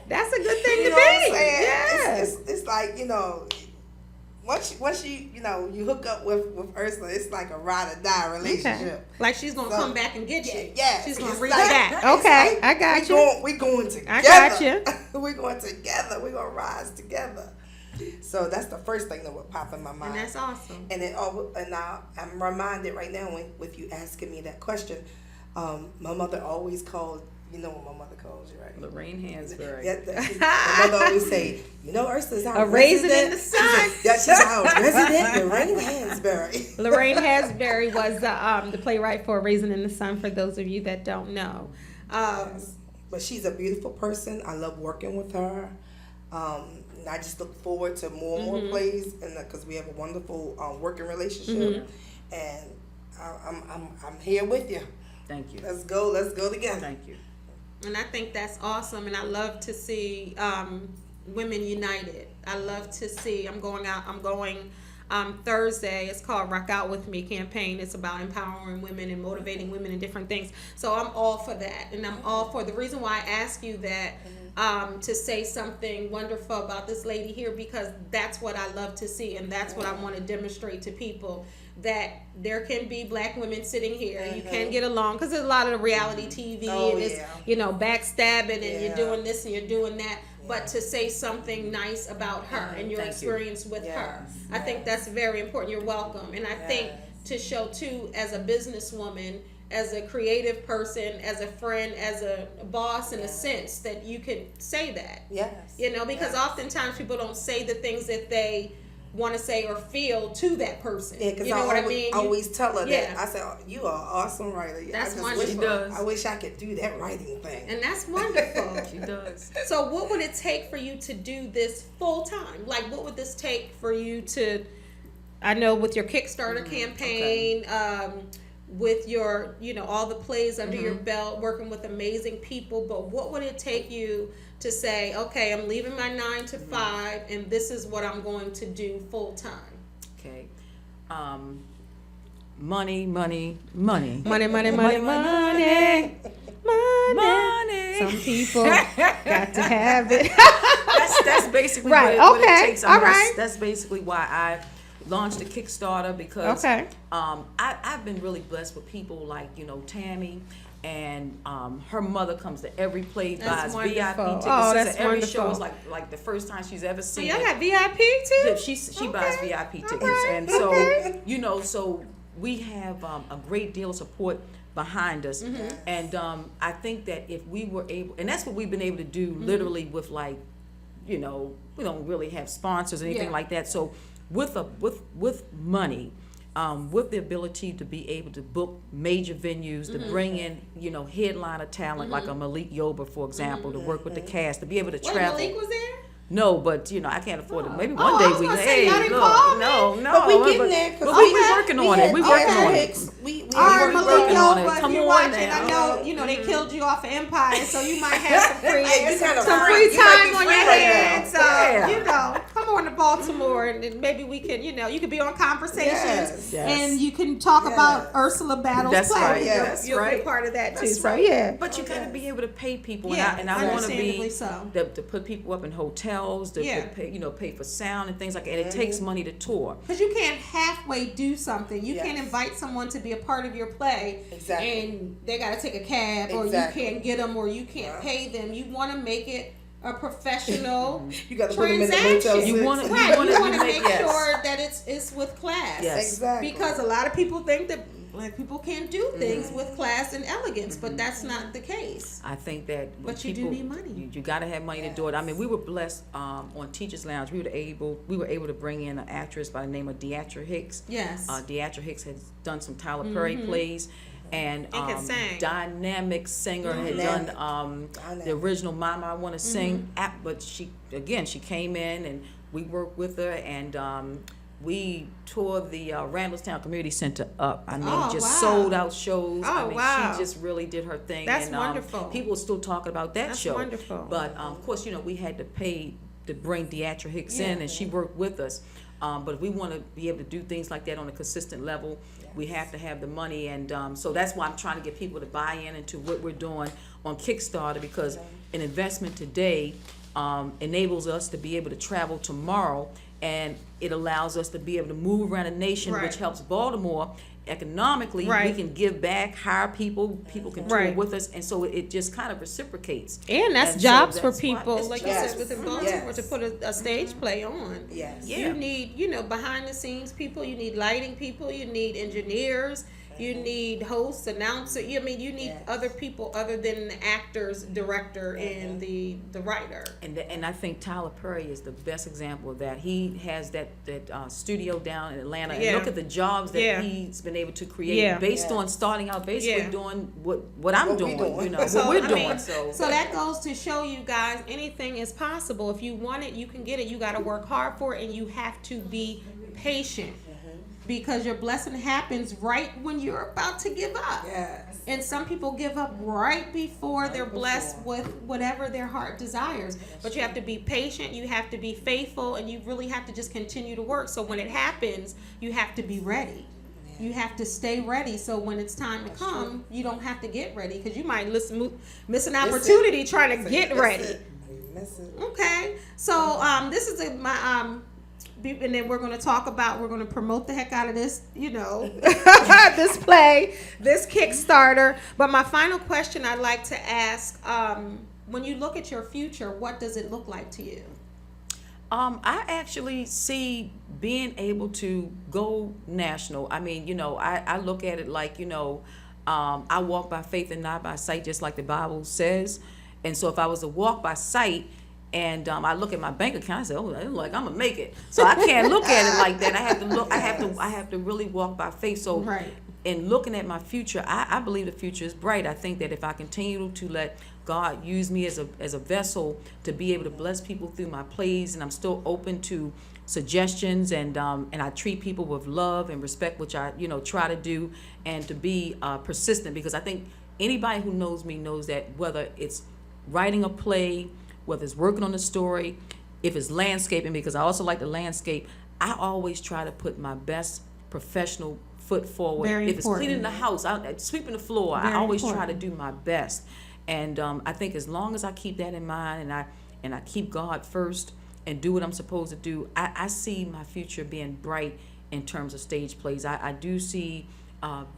Speaker 1: That's a good thing
Speaker 3: You
Speaker 1: to
Speaker 3: know what I'm
Speaker 1: be.
Speaker 3: saying?
Speaker 1: Yeah.
Speaker 3: It's like, once you hook up with Ursula, it's like a ride or die relationship.
Speaker 1: Okay. Like she's gonna come back and get you.
Speaker 3: Yeah,
Speaker 1: She's gonna
Speaker 3: it's
Speaker 1: reach
Speaker 3: like-
Speaker 1: back.
Speaker 3: it's
Speaker 1: Okay,
Speaker 3: like
Speaker 1: I got you.
Speaker 3: We going together.
Speaker 1: I got you.
Speaker 3: We're going together. We're gonna rise together. So that's the first thing that would pop in my mind.
Speaker 1: And that's awesome.
Speaker 3: And now I'm reminded right now with you asking me that question. My mother always called. You know what my mother calls you, right?
Speaker 2: Lorraine Hansberry.
Speaker 3: Yeah, my mother always say, Ursula's our
Speaker 1: A raisin
Speaker 3: resident.
Speaker 1: in the sun.
Speaker 3: Yeah, she's our resident Lorraine Hansberry.
Speaker 1: Lorraine Hansberry was the playwright for Raisin in the Sun, for those of you that don't know.
Speaker 3: Yes. But she's a beautiful person. I love working with her. And I just look forward to more and more plays, and because we have a wonderful working relationship. And I'm here with you.
Speaker 2: Thank you.
Speaker 3: Let's go together.
Speaker 2: Thank you.
Speaker 1: And I think that's awesome, and I love to see women united. I love to see. I'm going Thursday. It's called Rock Out With Me campaign. It's about empowering women and motivating women in different things. So I'm all for that, and I'm all for the reason why I ask you that to say something wonderful about this lady here, because that's what I love to see, and that's what I want to demonstrate to people, that there can be black women sitting here. You can get along, because there's a lot of reality TV and it's backstabbing and you're doing this and you're doing that. But to say something nice about her and your experience with her, I think that's very important. You're welcome. And I think to show too, as a businesswoman, as a creative person, as a friend, as a boss, in a sense, that you could say that.
Speaker 3: Yes.
Speaker 1: Because oftentimes people don't say the things that they want to say or feel to that person.
Speaker 3: Yeah, because
Speaker 1: you know what I mean?
Speaker 3: I always tell her
Speaker 1: Yeah.
Speaker 3: that. I say, you are an awesome writer.
Speaker 1: That's
Speaker 3: I just
Speaker 1: wonderful.
Speaker 3: wish,
Speaker 2: She does.
Speaker 3: I wish I could do that writing thing.
Speaker 1: And that's wonderful.
Speaker 2: She does.
Speaker 1: So what would it take for you to do this full time? Like, what would this take for you to, I know with your Kickstarter campaign, with your, all the plays under your belt, working with amazing people, but what would it take you to say, okay, I'm leaving my 9 to 5 and this is what I'm going to do full time?
Speaker 2: Okay. Money.
Speaker 1: Money. Some people got to have it.
Speaker 2: That's basically
Speaker 1: Right,
Speaker 2: what
Speaker 1: okay,
Speaker 2: it takes.
Speaker 1: all right.
Speaker 2: That's basically why I launched a Kickstarter, because I've been really blessed with people like, Tammi, and her mother comes to every play, buys VIP tickets.
Speaker 1: Oh, that's
Speaker 2: every
Speaker 1: wonderful.
Speaker 2: show is like the first time she's ever
Speaker 1: So
Speaker 2: seen
Speaker 1: y'all
Speaker 2: it.
Speaker 1: got VIP too?
Speaker 2: Yeah, she buys VIP tickets,
Speaker 1: right,
Speaker 2: and so
Speaker 1: okay.
Speaker 2: so we have a great deal of support behind us, and I think that if we were able, and that's what we've been able to do, literally with we don't really have sponsors or anything like that. So with money, with the ability to be able to book major venues, to bring in headliner talent like a Malik Yoba, for example, to work with the cast, to be able to travel.
Speaker 1: Malik was there?
Speaker 2: No, but I can't afford it. Maybe
Speaker 1: Oh,
Speaker 2: one
Speaker 1: I
Speaker 2: day
Speaker 1: was
Speaker 2: we
Speaker 1: gonna
Speaker 2: can.
Speaker 1: say, y'all
Speaker 2: Hey,
Speaker 1: didn't
Speaker 2: look,
Speaker 1: call me.
Speaker 2: no.
Speaker 3: But we getting there.
Speaker 2: But we working on it. We working on it.
Speaker 3: We
Speaker 1: All right,
Speaker 2: we
Speaker 1: Malik
Speaker 2: working on it.
Speaker 1: Yoba, if
Speaker 2: Come
Speaker 1: you're
Speaker 2: on
Speaker 1: watching,
Speaker 2: now.
Speaker 1: I know they killed you off of Empire, so you might have some free,
Speaker 3: Yeah, you kinda
Speaker 1: some
Speaker 3: free.
Speaker 1: free
Speaker 3: You might
Speaker 1: time
Speaker 3: be
Speaker 1: on
Speaker 3: free
Speaker 1: your
Speaker 3: right
Speaker 1: hands.
Speaker 3: now.
Speaker 1: So
Speaker 2: Yeah.
Speaker 1: come on the Baltimore, and then maybe we can, you could be on Conversations,
Speaker 3: Yes.
Speaker 1: and you can talk about Ursula Battles
Speaker 2: That's
Speaker 1: Play.
Speaker 2: right.
Speaker 3: Yes.
Speaker 1: You'll
Speaker 2: right.
Speaker 1: be part of that too.
Speaker 2: That's
Speaker 1: So
Speaker 2: right.
Speaker 1: yeah.
Speaker 2: But you got to be able to pay people,
Speaker 1: Yeah,
Speaker 2: and I want to
Speaker 1: understandably
Speaker 2: be
Speaker 1: so.
Speaker 2: to put people up in hotels, to pay for sound and things like that. And it takes money to tour.
Speaker 1: Because you can't halfway do something. You
Speaker 3: Yes.
Speaker 1: can't invite someone to be a part of your play,
Speaker 3: Exactly.
Speaker 1: and they got to take a cab, or you
Speaker 3: Exactly.
Speaker 1: can't get them, or you can't pay them. You want to make it a professional
Speaker 3: You got to put them in the
Speaker 1: transaction.
Speaker 3: hotel.
Speaker 2: You wanna-
Speaker 1: Right, you want to
Speaker 2: make-
Speaker 1: make
Speaker 2: yes.
Speaker 1: sure that it's with class.
Speaker 2: Yes.
Speaker 3: Exactly.
Speaker 1: Because a lot of people think that Black people can't do things with class and elegance, but that's not the case.
Speaker 2: I think that when
Speaker 1: But you do
Speaker 2: people,
Speaker 1: need money.
Speaker 2: You got to have money to do it. I mean, we were blessed on Teachers Lounge. We were able to bring in an actress by the name of Deatra Hicks.
Speaker 1: Yes.
Speaker 2: Deatra Hicks has done some Tyler Perry plays, and
Speaker 1: can sing.
Speaker 2: dynamic singer had done the original "Mama I Want to Sing." But she came in and we worked with her, and we tore the Randallstown Community Center up. I mean, sold out shows.
Speaker 1: Oh,
Speaker 2: I mean,
Speaker 1: wow.
Speaker 2: she just really did her thing.
Speaker 1: That's
Speaker 2: and,
Speaker 1: wonderful.
Speaker 2: People are still talking about that
Speaker 1: That's
Speaker 2: show.
Speaker 1: wonderful.
Speaker 2: But of course, we had to pay to bring Deatra Hicks in, and she worked with us. But if we want to be able to do things like that on a consistent level, we have to have the money, and so that's why I'm trying to get people to buy into what we're doing on Kickstarter, because an investment today enables us to be able to travel tomorrow, and it allows us to be able to move around the nation,
Speaker 1: Right.
Speaker 2: which helps Baltimore economically.
Speaker 1: Right.
Speaker 2: We can give back, hire people can tour
Speaker 1: Right.
Speaker 2: with us, and so it just kind of reciprocates.
Speaker 1: And that's
Speaker 2: And so
Speaker 1: jobs for
Speaker 2: that's why
Speaker 1: people,
Speaker 2: it's
Speaker 1: like
Speaker 2: jobs.
Speaker 1: you said, within Baltimore,
Speaker 3: Yes.
Speaker 1: to put a stage play on.
Speaker 3: Yes.
Speaker 2: Yeah.
Speaker 1: You need, behind the scenes people. You need lighting people. You need engineers. You need hosts, announcer. You need
Speaker 3: Yes.
Speaker 1: other people other than the actors, director, and the writer.
Speaker 2: And I think Tyler Perry is the best example of that. He has that studio down in Atlanta, and
Speaker 1: Yeah.
Speaker 2: look at the jobs that
Speaker 1: Yeah.
Speaker 2: he's been able to create
Speaker 1: Yeah.
Speaker 2: based
Speaker 3: Yes.
Speaker 2: on starting out basically
Speaker 1: Yeah.
Speaker 2: doing what I'm
Speaker 3: What we
Speaker 2: doing,
Speaker 3: doing.
Speaker 2: what we're doing.
Speaker 1: So that goes to show you guys anything is possible. If you want it, you can get it. You got to work hard for it, and you have to be patient. Because your blessing happens right when you're about to give up.
Speaker 3: Yes.
Speaker 1: And some people give up right before they're blessed with whatever their heart desires. But you have to be patient, you have to be faithful, and you really have to just continue to work. So when it happens, you have to be ready. You have to stay ready, so when it's time to come, you don't have to get ready, because you might miss an opportunity trying to get ready.
Speaker 3: Miss it.
Speaker 1: Okay, so this is my and then we're going to promote the heck out of this, this play, this Kickstarter. But my final question I'd like to ask, when you look at your future, what does it look like to you?
Speaker 2: I actually see being able to go national. I mean, I look at it like, I walk by faith and not by sight, just like the Bible says. And so if I was to walk by sight, and I look at my bank account, I say, "Oh, I'm gonna make it." So I can't look at it like that. I have to look. I have to really walk by faith. So,
Speaker 1: Right.
Speaker 2: in looking at my future, I believe the future is bright. I think that if I continue to let God use me as a vessel to be able to bless people through my plays, and I'm still open to suggestions, and I treat people with love and respect, which I try to do, and to be persistent, because I think anybody who knows me knows that whether it's writing a play, whether it's working on a story, if it's landscaping, because I also like to landscape, I always try to put my best professional foot forward.
Speaker 1: Very
Speaker 2: if it's
Speaker 1: important.
Speaker 2: cleaning the house, sweeping the floor,
Speaker 1: Very
Speaker 2: I always try
Speaker 1: important.
Speaker 2: to do my best. And I think as long as I keep that in mind, and I keep God first and do what I'm supposed to do, I see my future being bright in terms of stage plays. I do see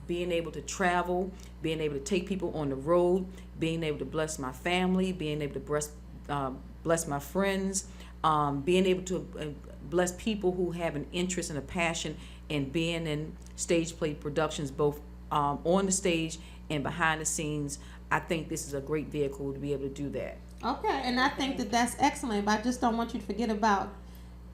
Speaker 2: being able to travel, being able to take people on the road, being able to bless my family, being able to bless my friends, being able to bless people who have an interest and a passion in being in stage play productions, both on the stage and behind the scenes. I think this is a great vehicle to be able to do that.
Speaker 1: Okay, and I think that's excellent, but I just don't want you to forget about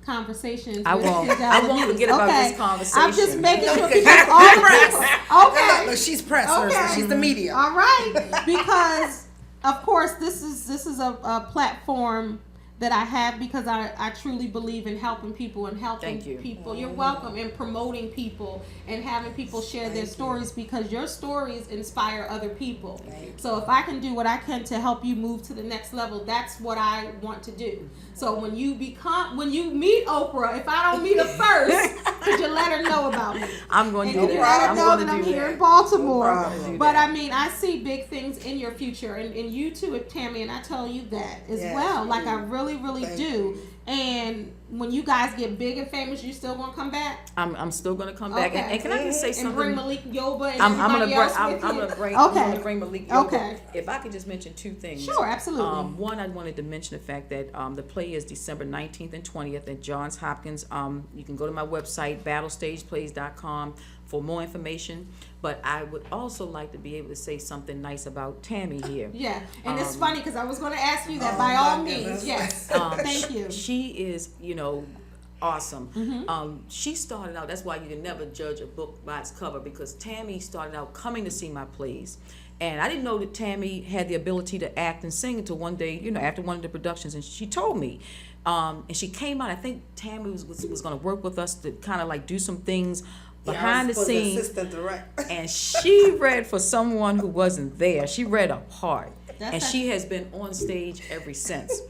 Speaker 1: Conversations.
Speaker 2: I
Speaker 1: with
Speaker 2: won't.
Speaker 1: Kendell
Speaker 2: I
Speaker 1: and
Speaker 2: won't
Speaker 1: Lenice.
Speaker 2: forget about
Speaker 1: Okay.
Speaker 2: this conversation.
Speaker 1: I'm just making sure
Speaker 3: Okay.
Speaker 1: because all the people. Okay.
Speaker 3: No, she's press. Ursula. She's the media.
Speaker 1: All right, because of course this is a platform that I have, because I truly believe in helping people and helping
Speaker 2: Thank you.
Speaker 1: people. You're welcome. And promoting people and having people share their stories, because your stories inspire other people. So if I can do what I can to help you move to the next level, that's what I want to do. So when you meet Oprah, if I don't meet her first, could you let her know about me?
Speaker 2: I'm going to
Speaker 1: And
Speaker 2: do
Speaker 1: you
Speaker 2: that.
Speaker 1: let her know that I'm here in Baltimore.
Speaker 3: problem.
Speaker 1: But I mean, I see big things in your future, and you too, Tammy, and I tell you that as well. Like I really
Speaker 3: Thank
Speaker 1: do.
Speaker 3: you.
Speaker 1: And when you guys get big and famous, you still gonna come back?
Speaker 2: I'm still going to come back.
Speaker 1: Okay.
Speaker 2: And can I just say something?
Speaker 1: And bring Malik Yoba and
Speaker 2: I'm
Speaker 1: everybody else with you?
Speaker 2: I'm gonna bring Malik Yoba.
Speaker 1: Okay.
Speaker 2: If I could just mention two things.
Speaker 1: Sure, absolutely.
Speaker 2: One, I wanted to mention the fact that the play is December 19th and 20th at Johns Hopkins. You can go to my website, battlestageplays.com, for more information. But I would also like to be able to say something nice about Tammy here.
Speaker 1: Yeah, and it's funny because I was going to ask you that.
Speaker 3: Oh
Speaker 1: by
Speaker 3: my
Speaker 1: all
Speaker 3: goodness.
Speaker 1: means, yes. Thank you.
Speaker 2: She is, awesome. She started out, that's why you can never judge a book by its cover, because Tammy started out coming to see my plays. And I didn't know that Tammy had the ability to act and sing until one day, after one of the productions, and she told me. And she came out, I think Tammy was going to work with us to kind of like do some things behind the scenes.
Speaker 3: Assistant director.
Speaker 2: And she read for someone who wasn't there. She read a part. And
Speaker 1: That's
Speaker 2: she has been on stage ever since.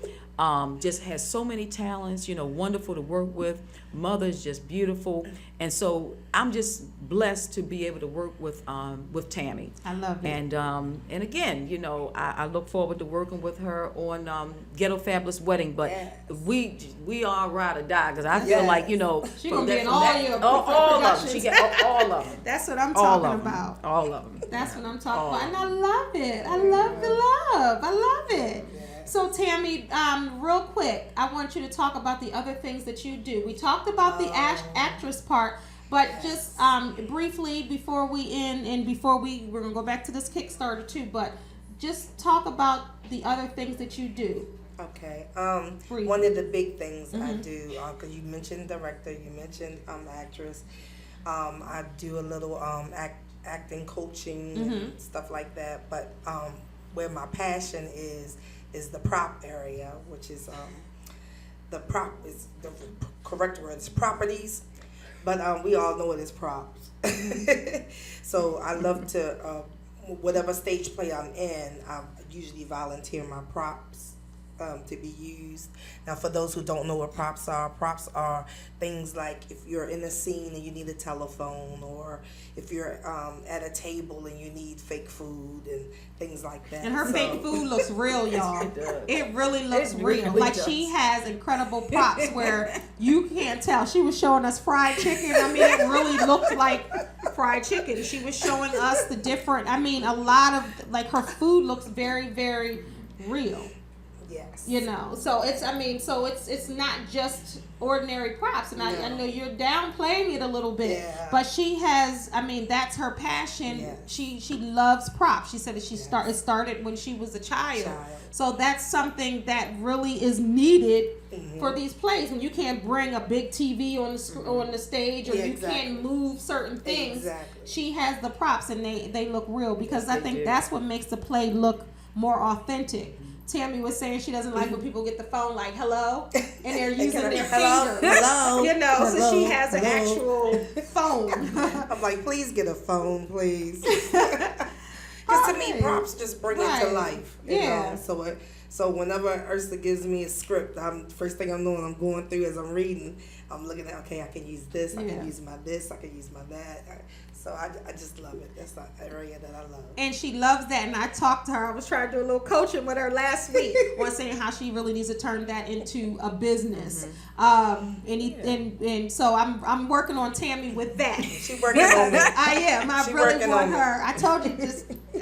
Speaker 2: Just has so many talents, wonderful to work with. Mother's just beautiful. And so I'm just blessed to be able to work with Tammy.
Speaker 1: I love it.
Speaker 2: And again, I look forward to working with her on Ghetto Fabulous Wedding. But we are ride or die, because I feel like,
Speaker 1: She gonna be in
Speaker 2: from
Speaker 1: all
Speaker 2: that-
Speaker 1: your
Speaker 2: all of them.
Speaker 1: productions.
Speaker 2: She got all of them.
Speaker 1: That's what I'm
Speaker 2: All
Speaker 1: talking
Speaker 2: of them.
Speaker 1: about.
Speaker 2: All of them.
Speaker 1: That's what I'm talking
Speaker 2: All
Speaker 1: about.
Speaker 2: of
Speaker 1: And I love it. I love the love. I love it. So Tammy, real quick, I want you to talk about the other things that you do. We talked about the actress part, but just briefly before we end, and we're gonna go back to this Kickstarter too, but just talk about the other things that you do.
Speaker 3: Okay.
Speaker 1: Brief.
Speaker 3: One of the big things I do, because you mentioned director, you mentioned actress. I do a little acting coaching and stuff like that. But where my passion is the prop area, which is the prop is the correct word. It's properties, but we all know it as props. So I love to whatever stage play I'm in, I usually volunteer my props to be used. Now, for those who don't know what props are things like if you're in a scene and you need a telephone, or if you're at a table and you need fake food and things like that.
Speaker 1: And her fake food looks real, y'all.
Speaker 2: It does.
Speaker 1: It really looks
Speaker 2: It
Speaker 1: real.
Speaker 2: really
Speaker 1: Like
Speaker 2: does.
Speaker 1: she has incredible props where you can't tell. She was showing us fried chicken. I mean, it really looked like fried chicken. She was showing us the different, a lot of, like, her food looks very, very real.
Speaker 3: Yes.
Speaker 1: So it's not just ordinary props, and I know you're downplaying it a little bit, but she has, that's her passion.
Speaker 3: Yes.
Speaker 1: She loves props. She said that it started when she was a child. So that's something that really is needed for these plays, when you can't bring a big TV on the stage, or you can't move certain things.
Speaker 3: Exactly.
Speaker 1: She has the props, and they look real, because I think
Speaker 2: do.
Speaker 1: that's what makes the play look more authentic. Tammy was saying she doesn't like when people get the phone like hello and they're using their finger.
Speaker 3: Hello.
Speaker 1: So she has an actual phone.
Speaker 3: I'm like, please get a phone, please. Because to me, props just bring it to life. You know? So whenever Ursula gives me a script, first thing I'm doing, I'm going through as I'm reading, I'm looking at, okay, I can use this, I can use my this, I can use my that. So I just love it. That's an area that I love.
Speaker 1: And she loves that. And I talked to her. I was trying to do a little coaching with her last week, was saying how she really needs to turn that into a business. And so I'm working on Tammy with that.
Speaker 3: She's working on me.
Speaker 1: I am. I
Speaker 3: She
Speaker 1: really
Speaker 3: working
Speaker 1: want
Speaker 3: on me.
Speaker 1: her. I told you,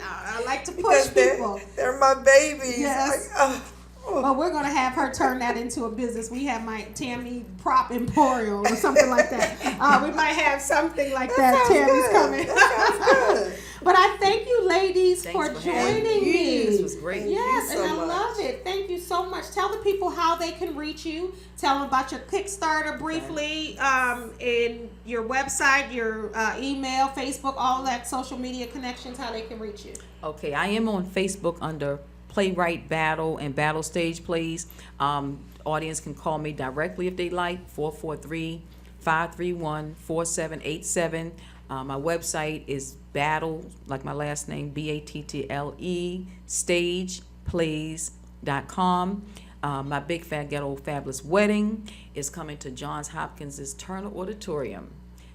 Speaker 1: I like to push
Speaker 3: Because
Speaker 1: people.
Speaker 3: they're my babies.
Speaker 1: Yes.
Speaker 3: Like,
Speaker 1: Well, we're gonna have her turn that into a business. We have my Tammy Prop Emporium or something like that. We might have something like that. Tammy's coming.
Speaker 3: That sounds good.
Speaker 1: But I thank you, ladies, for
Speaker 2: Thanks for having
Speaker 1: joining me.
Speaker 2: This was great.
Speaker 1: Yes,
Speaker 3: Thank you
Speaker 1: and
Speaker 3: so
Speaker 1: I
Speaker 3: much.
Speaker 1: love it. Thank you so much. Tell the people how they can reach you. Tell them about your Kickstarter briefly, and your website, your email, Facebook, all that social media connections, how they can reach you.
Speaker 2: Okay, I am on Facebook under Playwright battle and battle stage plays. Audience can call me directly if they like, 443-531-4787. My website is battle, like my last name, BATTLE, stageplays.com. My Big Fat Ghetto Fabulous Wedding is coming to Johns Hopkins' Turner Auditorium,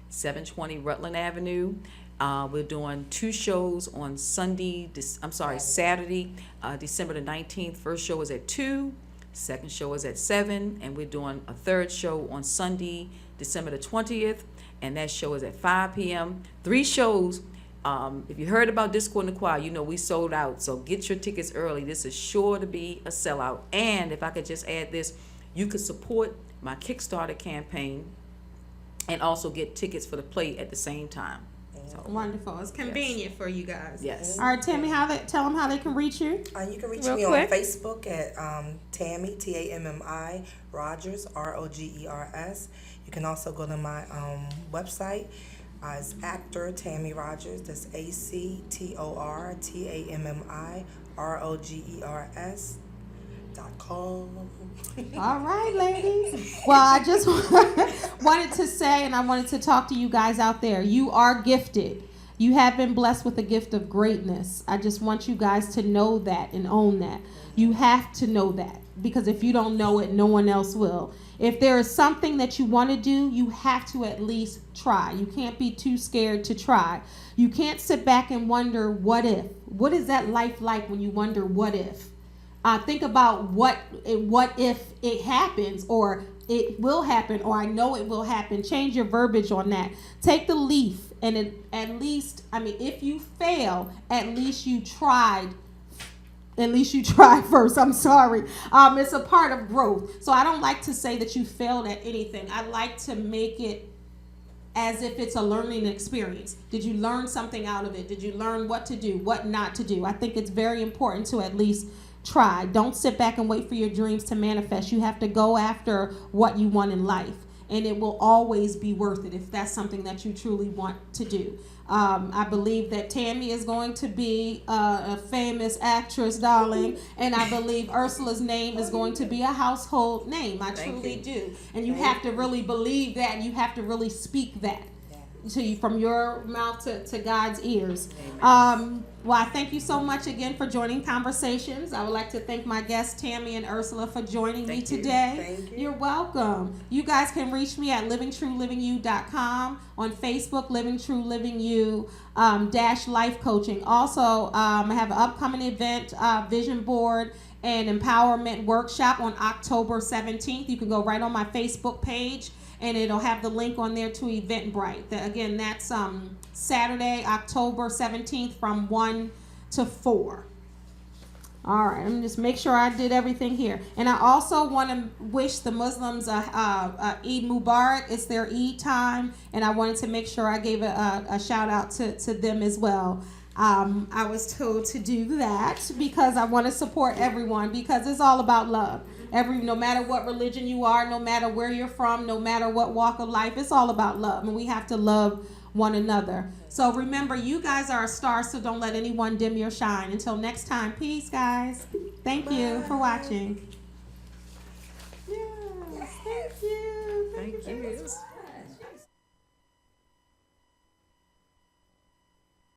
Speaker 2: 720 Rutland Avenue. We're doing 2 shows on Saturday, December the 19th. First show is at 2, second show is at 7, and we're doing a third show on Sunday, December the 20th, and that show is at 5 p.m. 3 shows. If you heard about Discord in the Choir, you know we sold out, so get your tickets early. This is sure to be a sellout. And if I could just add this, you could support my Kickstarter campaign and also get tickets for the play at the same time. So,
Speaker 1: wonderful. It's convenient for you guys.
Speaker 2: yes.
Speaker 1: All right, Tammi, tell them how they can reach you.
Speaker 3: You can reach
Speaker 1: Real
Speaker 3: me
Speaker 1: quick.
Speaker 3: on Facebook at Tammi, Tammi Rogers, Rogers. You can also go to my website. It's actor Tammi Rogers. That's ACTORTAMMIROGERS.com.
Speaker 1: All right, ladies. Well, I just wanted to say, and I wanted to talk to you guys out there. You are gifted. You have been blessed with the gift of greatness. I just want you guys to know that and own that. You have to know that, because if you don't know it, no one else will. If there is something that you want to do, you have to at least try. You can't be too scared to try. You can't sit back and wonder, what if? What is that life like when you wonder, what if? Think about what if it happens, or it will happen, or I know it will happen. Change your verbiage on that. Take the leaf, and if you fail, at least you tried. At least you tried first. I'm sorry. It's a part of growth. So I don't like to say that you failed at anything. I like to make it as if it's a learning experience. Did you learn something out of it? Did you learn what to do, what not to do? I think it's very important to at least try. Don't sit back and wait for your dreams to manifest. You have to go after what you want in life, and it will always be worth it if that's something that you truly want to do. I believe that Tammi is going to be a famous actress, darling, and I believe Ursula's name is going to be a household name. I truly do. And you have to really believe that, and you have to really speak that to you, from your mouth to God's ears. Well, I thank you so much again for joining Konversations. I would like to thank my guests, Tammi and Ursula, for joining me today.
Speaker 3: Thank you.
Speaker 1: You're welcome. You guys can reach me at livingtruelivingyou.com, on Facebook, Living True Living You -life coaching. Also, I have an upcoming event, vision board and empowerment workshop on October 17th. You can go right on my Facebook page, and it'll have the link on there to Eventbrite. Again, that's Saturday, October 17th from 1 to 4. All right, let me just make sure I did everything here. And I also want to wish the Muslims Eid Mubarak. It's their Eid time, and I wanted to make sure I gave a shout out to them as well. I was told to do that because I want to support everyone, because it's all about love. No matter what religion you are, no matter where you're from, no matter what walk of life, it's all about love, and we have to love one another. So remember, you guys are a star, so don't let anyone dim your shine. Until next time, peace, guys. Thank you for watching.